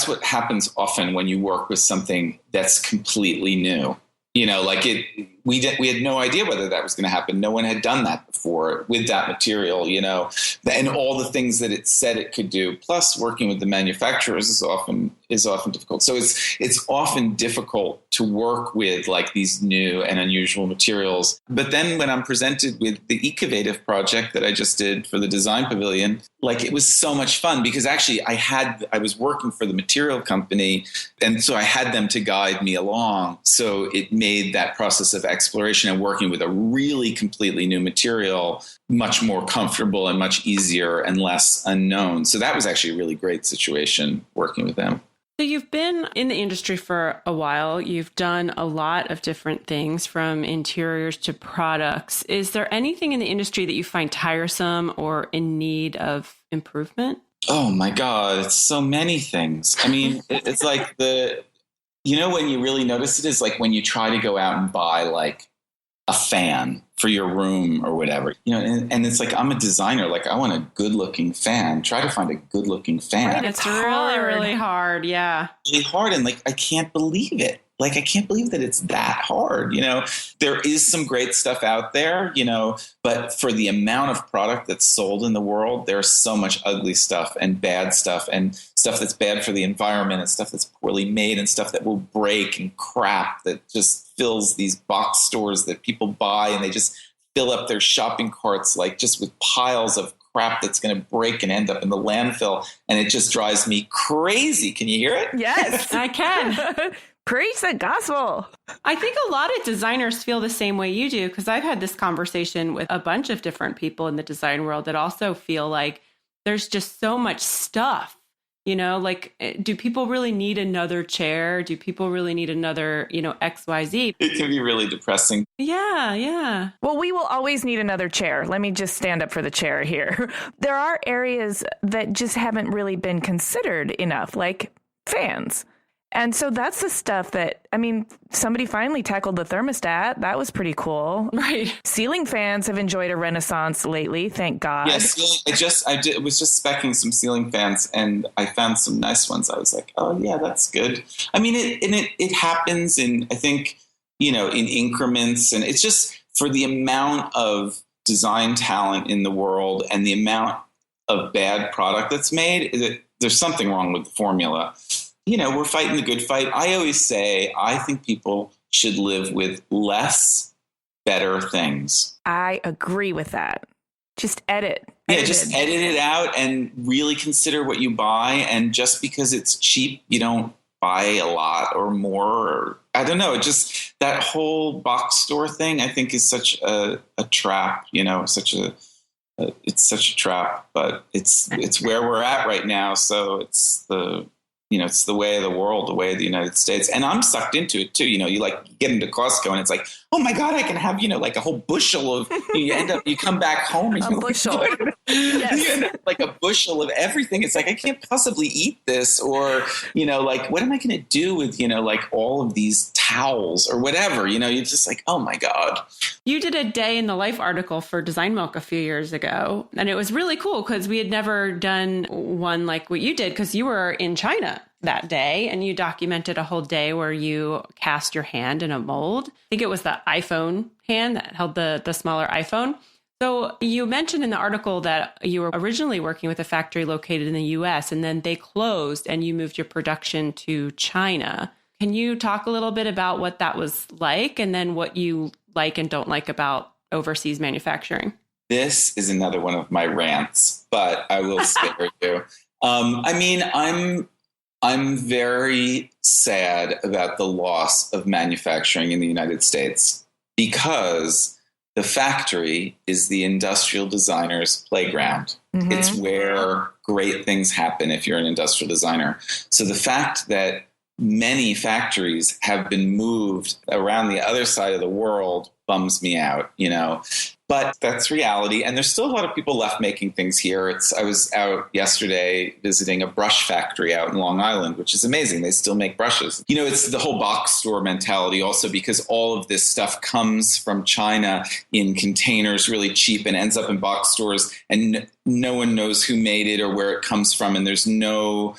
what happens often when you work with something that's completely new. Like we had no idea whether that was going to happen. No one had done that before with that material, and all the things that it said it could do. Plus, working with the manufacturers is often difficult. So it's often difficult to work with like these new and unusual materials. But then when I'm presented with the Ecovative project that I just did for the design pavilion, like it was so much fun because actually I was working for the material company, and so I had them to guide me along. So it made that process of exploration and working with a really completely new material much more comfortable and much easier and less unknown. So that was actually a really great situation working with them. So you've been in the industry for a while. You've done a lot of different things from interiors to products. Is there anything in the industry that you find tiresome or in need of improvement? Oh my God, it's so many things. I mean, it's like when you really notice it is like when you try to go out and buy like a fan for your room or whatever, and it's like, I'm a designer. Like I want a good looking fan. Try to find a good looking fan. Right, it's really, really hard. Yeah. Really hard. And like, I can't believe it. Like, I can't believe that it's that hard. There is some great stuff out there, but for the amount of product that's sold in the world, there's so much ugly stuff and bad stuff and stuff that's bad for the environment and stuff that's poorly made and stuff that will break and crap that just fills these box stores that people buy, and they just fill up their shopping carts, like just with piles of crap that's going to break and end up in the landfill. And it just drives me crazy. Can you hear it? Yes, I can. Preach the gospel. I think a lot of designers feel the same way you do, because I've had this conversation with a bunch of different people in the design world that also feel like there's just so much stuff. Like, do people really need another chair? Do people really need another, XYZ? It can be really depressing. Yeah, yeah. Well, we will always need another chair. Let me just stand up for the chair here. There are areas that just haven't really been considered enough, like fans. And so that's the stuff that, somebody finally tackled the thermostat. That was pretty cool. Right. Ceiling fans have enjoyed a renaissance lately, thank God. Yes, I was just speccing some ceiling fans, and I found some nice ones. I was like, oh yeah, that's good. It happens in, I think, in increments, and it's just for the amount of design talent in the world and the amount of bad product that's made, there's something wrong with the formula. We're fighting the good fight. I always say, I think people should live with less better things. I agree with that. Just edit. Just edit it out and really consider what you buy. And just because it's cheap, you don't buy a lot or more. Or, I don't know. Just that whole box store thing, I think, is such a trap. It's such a trap. But it's where we're at right now. So it's it's the way of the world, the way of the United States. And I'm sucked into it too. You like get into Costco and it's like, oh my God, I can have, like a whole bushel of, you come back home and a bushel. Yes. You end up like a bushel of everything. It's like, I can't possibly eat this, or, like, what am I going to do with, like all of these towels or whatever, you're just like, oh my God. You did a day in the life article for Design Milk a few years ago. And it was really cool because we had never done one like what you did, because you were in China that day and you documented a whole day where you cast your hand in a mold. I think it was the iPhone hand that held the smaller iPhone. So you mentioned in the article that you were originally working with a factory located in the US, and then they closed and you moved your production to China. Can you talk a little bit about what that was like, and then what you like and don't like about overseas manufacturing? This is another one of my rants, but I will spare you. I'm very sad about the loss of manufacturing in the United States, because the factory is the industrial designer's playground. Mm-hmm. It's where great things happen if you're an industrial designer. So the fact that many factories have been moved around the other side of the world bums me out. But that's reality. And there's still a lot of people left making things here. I was out yesterday visiting a brush factory out in Long Island, which is amazing. They still make brushes. It's the whole box store mentality also, because all of this stuff comes from China in containers really cheap and ends up in box stores, and no one knows who made it or where it comes from. And there's no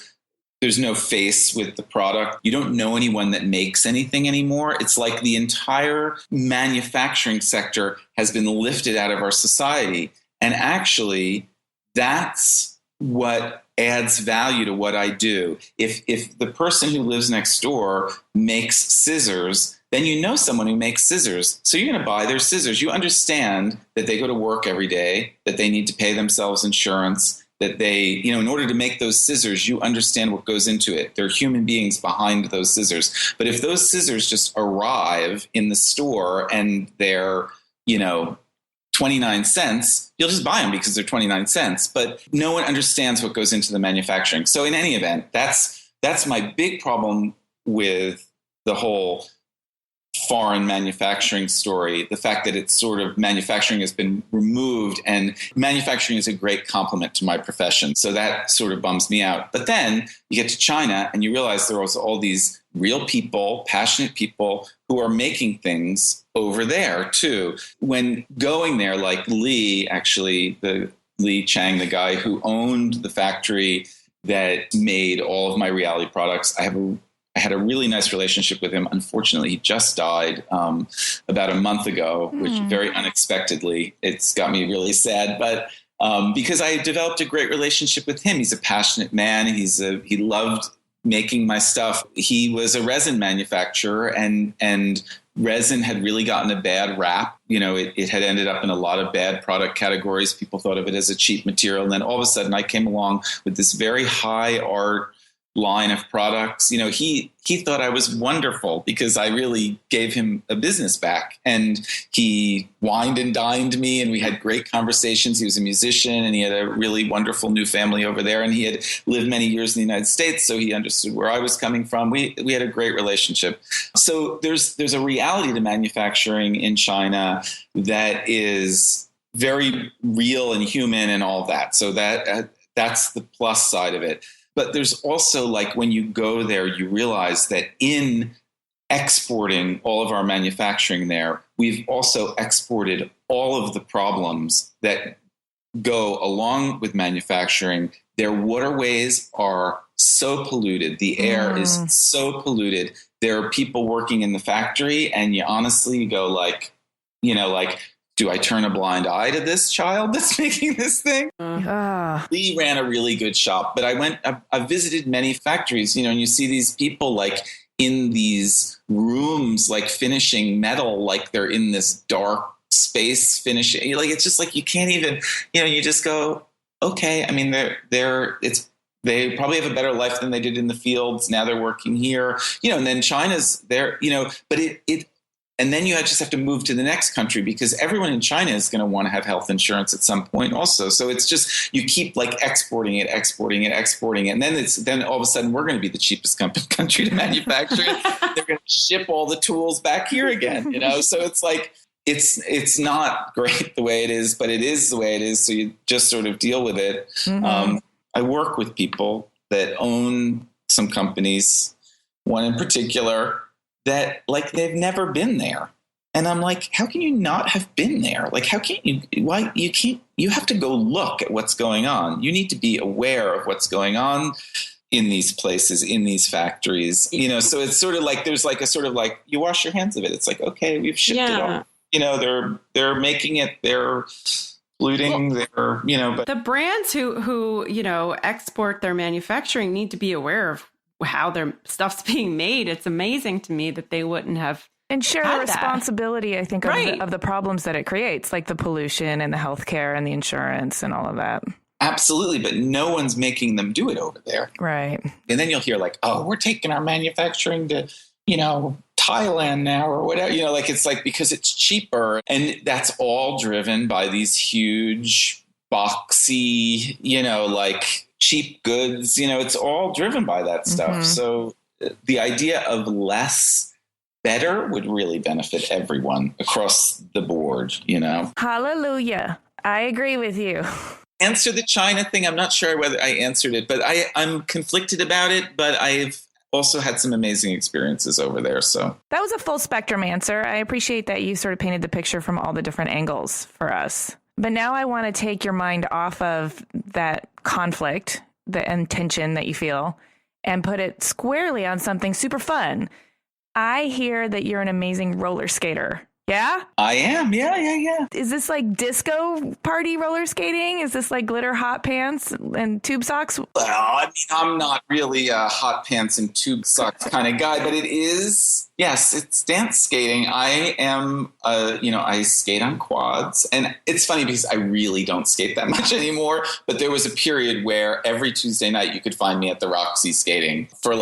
face with the product. You don't know anyone that makes anything anymore. It's like the entire manufacturing sector has been lifted out of our society. And actually, that's what adds value to what I do. If the person who lives next door makes scissors, then you know someone who makes scissors. So you're going to buy their scissors. You understand that they go to work every day, that they need to pay themselves insurance, that they, in order to make those scissors, you understand what goes into it. There are human beings behind those scissors. But if those scissors just arrive in the store and they're, 29 cents, you'll just buy them because they're 29 cents. But no one understands what goes into the manufacturing. So in any event, that's my big problem with the whole foreign manufacturing story, the fact that it's sort of manufacturing has been removed, and manufacturing is a great complement to my profession. So that sort of bums me out. But then you get to China and you realize there are also all these real people, passionate people who are making things over there too. When going there, like Lee Chang, the guy who owned the factory that made all of my reality products, I had a really nice relationship with him. Unfortunately, he just died about a month ago, which very unexpectedly, it's got me really sad. But because I developed a great relationship with him, he's a passionate man. He loved making my stuff. He was a resin manufacturer, and resin had really gotten a bad rap. It had ended up in a lot of bad product categories. People thought of it as a cheap material. And then all of a sudden I came along with this very high art line of products. He thought I was wonderful because I really gave him a business back, and he wined and dined me, and we had great conversations. He was a musician, and he had a really wonderful new family over there, and he had lived many years in the United States, so he understood where I was coming from. We had a great relationship. So there's a reality to manufacturing in China that is very real and human and all that. So that's the plus side of it. But there's also, like, when you go there, you realize that in exporting all of our manufacturing there, we've also exported all of the problems that go along with manufacturing. Their waterways are so polluted. The air is so polluted. There are people working in the factory, and you honestly go like, do I turn a blind eye to this child that's making this thing? Lee ran a really good shop, but I visited many factories, and you see these people like in these rooms, like finishing metal, like they're in this dark space finishing. Like, it's just like, you can't even, you just go, okay. I mean, they probably have a better life than they did in the fields. Now they're working here, and then China's there, but and then you just have to move to the next country, because everyone in China is going to want to have health insurance at some point also. So it's just, you keep like exporting it. And then all of a sudden we're going to be the cheapest country to manufacture it. They're going to ship all the tools back here again, So it's like, it's not great the way it is, but it is the way it is. So you just sort of deal with it. I work with people that own some companies, one in particular, that like they've never been there. And I'm like, how can you not have been there? Like, how can't you, why you can't, you have to go look at what's going on. You need to be aware of what's going on in these places, in these factories, so it's sort of like, there's like a sort of like, you wash your hands of it. It's like, okay, we've shipped it off, they're making it, they're polluting, but the brands who, export their manufacturing need to be aware of how their stuff's being made. It's amazing to me that they wouldn't have and share the responsibility, I think, of the problems that it creates, like the pollution and the healthcare and the insurance and all of that. Absolutely, but no one's making them do it over there. Right. And then you'll hear like, oh, we're taking our manufacturing to, Thailand now or whatever, it's like because it's cheaper. And that's all driven by these huge, boxy, like cheap goods, it's all driven by that stuff. So the idea of less better would really benefit everyone across the board, you know? Hallelujah. I agree with you. Answer the China thing. I'm not sure whether I answered it, but I'm conflicted about it, but I've also had some amazing experiences over there. So that was a full spectrum answer. I appreciate that you sort of painted the picture from all the different angles for us. But now I want to take your mind off of that conflict, and tension that you feel, and put it squarely on something super fun. I hear that you're an amazing roller skater. Yeah? I am. Yeah. Is this like disco party roller skating? Is this like glitter hot pants and tube socks? Well, I mean, I'm not really a hot pants and tube socks kind of guy, but it is, yes, it's dance skating. I am, I skate on quads. And it's funny because I really don't skate that much anymore. But there was a period where every Tuesday night you could find me at the Roxy skating for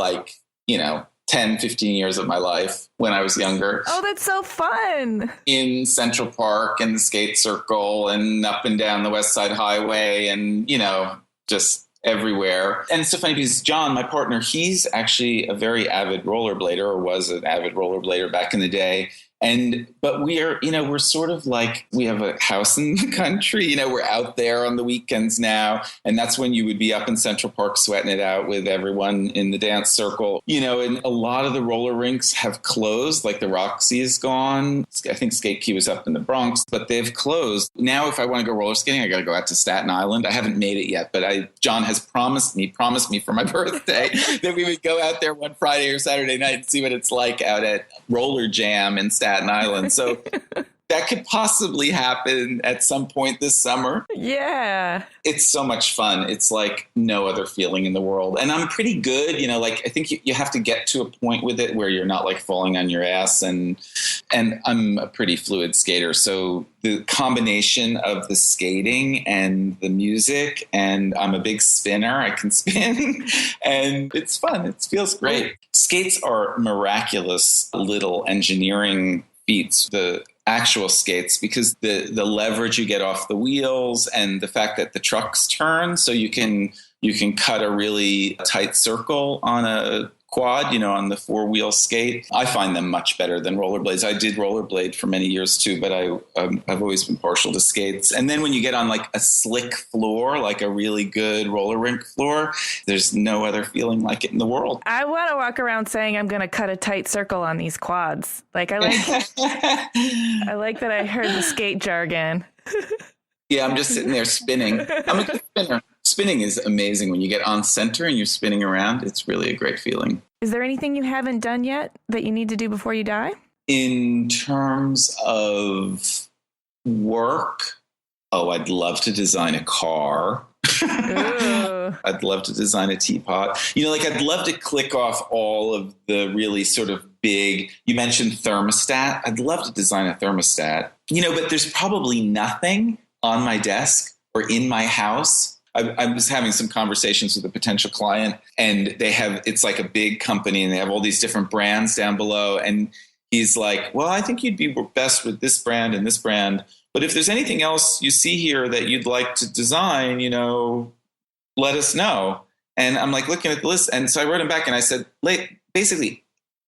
10, 15 years of my life when I was younger. Oh, that's so fun. In Central Park and the skate circle and up and down the West Side Highway and, just everywhere. And it's so funny because John, my partner, he's actually a very avid rollerblader, or was an avid rollerblader back in the day. But we're sort of like, we have a house in the country, we're out there on the weekends now. And that's when you would be up in Central Park sweating it out with everyone in the dance circle, and a lot of the roller rinks have closed, like the Roxy is gone. I think Skate Key was up in the Bronx, but they've closed. Now, if I want to go roller skating, I got to go out to Staten Island. I haven't made it yet, but John has promised me for my birthday that we would go out there one Friday or Saturday night and see what it's like out at Roller Jam in Staten Island. So that could possibly happen at some point this summer. Yeah. It's so much fun. It's like no other feeling in the world. And I'm pretty good, I think you have to get to a point with it where you're not like falling on your ass. And I'm a pretty fluid skater. So the combination of the skating and the music, and I'm a big spinner. I can spin and it's fun. It feels great. Skates are miraculous little engineering feats. The actual skates, because the leverage you get off the wheels and the fact that the trucks turn, so you can cut a really tight circle on a quad, on the 4-wheel skate. I find them much better than rollerblades. I did rollerblade for many years too, but I've always been partial to skates. And then when you get on like a slick floor, like a really good roller rink floor, there's no other feeling like it in the world. I want to walk around saying I'm going to cut a tight circle on these quads. Like I like that I heard the skate jargon. Yeah, I'm just sitting there spinning. I'm a good spinner. Spinning is amazing when you get on center and you're spinning around. It's really a great feeling. Is there anything you haven't done yet that you need to do before you die? In terms of work, I'd love to design a car. I'd love to design a teapot. I'd love to click off all of the really sort of big, you mentioned thermostat. I'd love to design a thermostat, but there's probably nothing on my desk or in my house. I was having some conversations with a potential client, and it's like a big company and they have all these different brands down below. And he's like, well, I think you'd be best with this brand and this brand. But if there's anything else you see here that you'd like to design, let us know. And I'm like looking at the list. And so I wrote him back and I said, basically,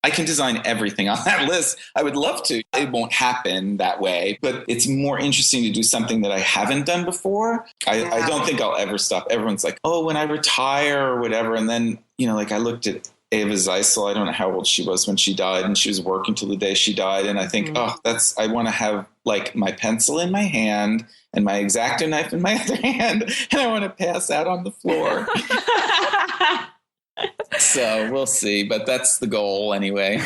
I can design everything on that list. I would love to. It won't happen that way, but it's more interesting to do something that I haven't done before. I don't think I'll ever stop. Everyone's like, oh, when I retire or whatever. And then, I looked at Ava Zeisel. I don't know how old she was when she died, and she was working till the day she died. And I think, I want to have like my pencil in my hand and my X-Acto knife in my other hand, and I want to pass out on the floor. So we'll see, but that's the goal anyway.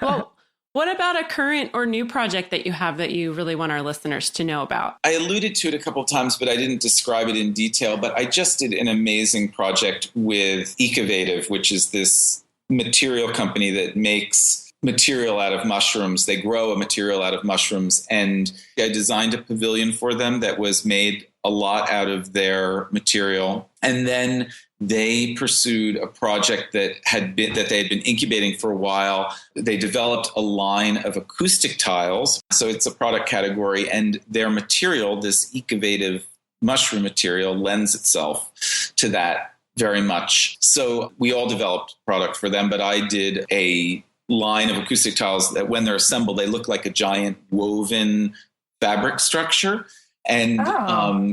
Well, what about a current or new project that you have that you really want our listeners to know about? I alluded to it a couple of times, but I didn't describe it in detail. But I just did an amazing project with Ecovative, which is this material company that makes material out of mushrooms. They grow a material out of mushrooms. And I designed a pavilion for them that was made a lot out of their material. And then they pursued a project that they had been incubating for a while. They developed a line of acoustic tiles. So it's a product category, and their material, this Ecovative mushroom material, lends itself to that very much. So we all developed product for them, but I did a line of acoustic tiles that when they're assembled, they look like a giant woven fabric structure. And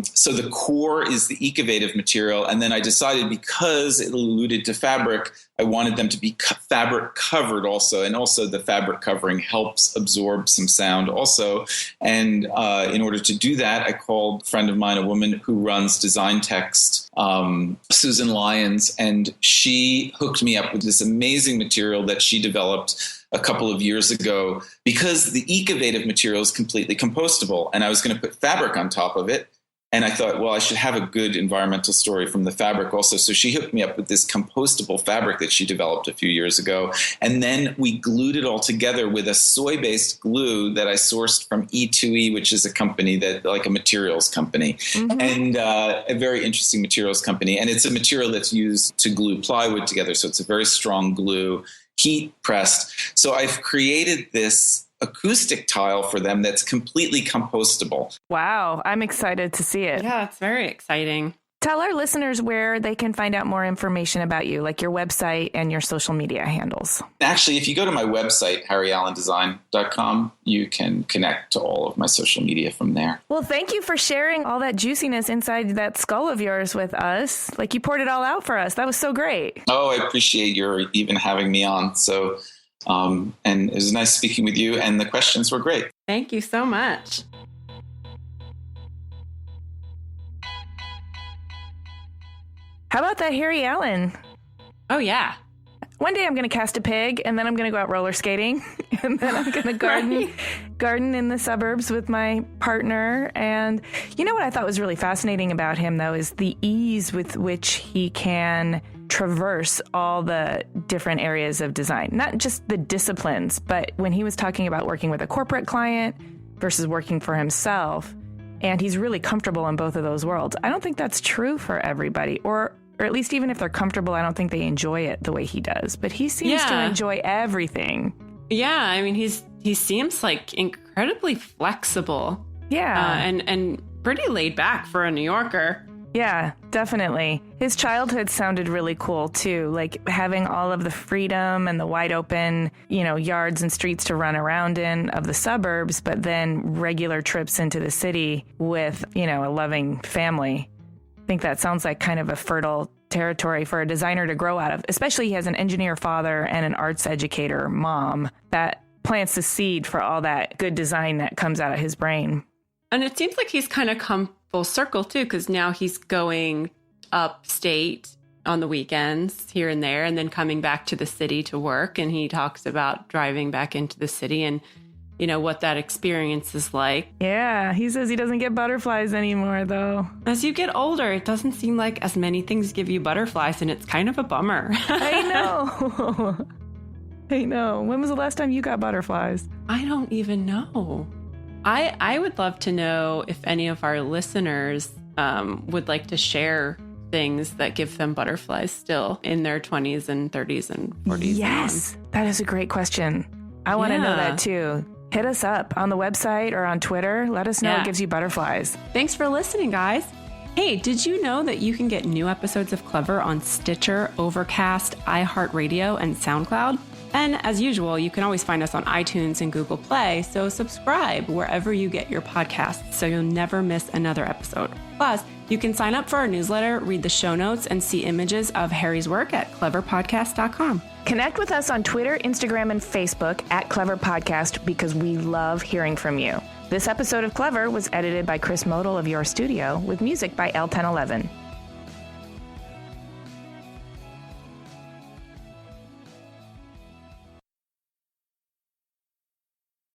so the core is the ecovative material. And then I decided, because it alluded to fabric, I wanted them to be fabric covered also. And also the fabric covering helps absorb some sound also. And in order to do that, I called a friend of mine, a woman who runs Design Text, Susan Lyons, and she hooked me up with this amazing material that she developed a couple of years ago, because the ecovative material is completely compostable. And I was going to put fabric on top of it. And I thought, well, I should have a good environmental story from the fabric also. So she hooked me up with this compostable fabric that she developed a few years ago. And then we glued it all together with a soy-based glue that I sourced from E2E, which is a company that, like a materials company, and a very interesting materials company. And it's a material that's used to glue plywood together. So it's a very strong glue, heat pressed. So I've created this acoustic tile for them that's completely compostable. Wow. I'm excited to see it. Yeah, it's very exciting. Tell our listeners where they can find out more information about you, like your website and your social media handles. Actually, if you go to my website, harryallendesign.com, you can connect to all of my social media from there. Well, thank you for sharing all that juiciness inside that skull of yours with us. Like, you poured it all out for us. That was so great. Oh, I appreciate your even having me on. So, and it was nice speaking with you, and the questions were great. Thank you so much. How about that Harry Allen? Oh, yeah. One day I'm going to cast a pig, and then I'm going to go out roller skating, and then I'm going to garden in the suburbs with my partner. And you know what I thought was really fascinating about him, though, is the ease with which he can traverse all the different areas of design, not just the disciplines, but when he was talking about working with a corporate client versus working for himself, and he's really comfortable in both of those worlds. I don't think that's true for everybody, or at least even if they're comfortable, I don't think they enjoy it the way he does. But he seems to enjoy everything. Yeah, I mean, he seems like incredibly flexible. Yeah. And pretty laid back for a New Yorker. Yeah, definitely. His childhood sounded really cool, too, like having all of the freedom and the wide open, yards and streets to run around in of the suburbs, but then regular trips into the city with, a loving family. I think that sounds like kind of a fertile territory for a designer to grow out of, especially he has an engineer father and an arts educator mom that plants the seed for all that good design that comes out of his brain. And it seems like he's kind of come full circle, too, because now he's going upstate on the weekends here and there and then coming back to the city to work. And he talks about driving back into the city and, what that experience is like. Yeah, he says he doesn't get butterflies anymore, though. As you get older, it doesn't seem like as many things give you butterflies, and it's kind of a bummer. I know. I know. When was the last time you got butterflies? I don't even know. I would love to know if any of our listeners would like to share things that give them butterflies still in their 20s and 30s and 40s. Yes, that is a great question. I want to know that too. Hit us up on the website or on Twitter. Let us know it gives you butterflies. Thanks for listening, guys. Hey, did you know that you can get new episodes of Clever on Stitcher, Overcast, iHeartRadio, and SoundCloud? And as usual, you can always find us on iTunes and Google Play, so subscribe wherever you get your podcasts so you'll never miss another episode. Plus, you can sign up for our newsletter, read the show notes, and see images of Harry's work at cleverpodcast.com. Connect with us on Twitter, Instagram, and Facebook at Clever Podcast because we love hearing from you. This episode of Clever was edited by Chris Model of Your Studio with music by L1011.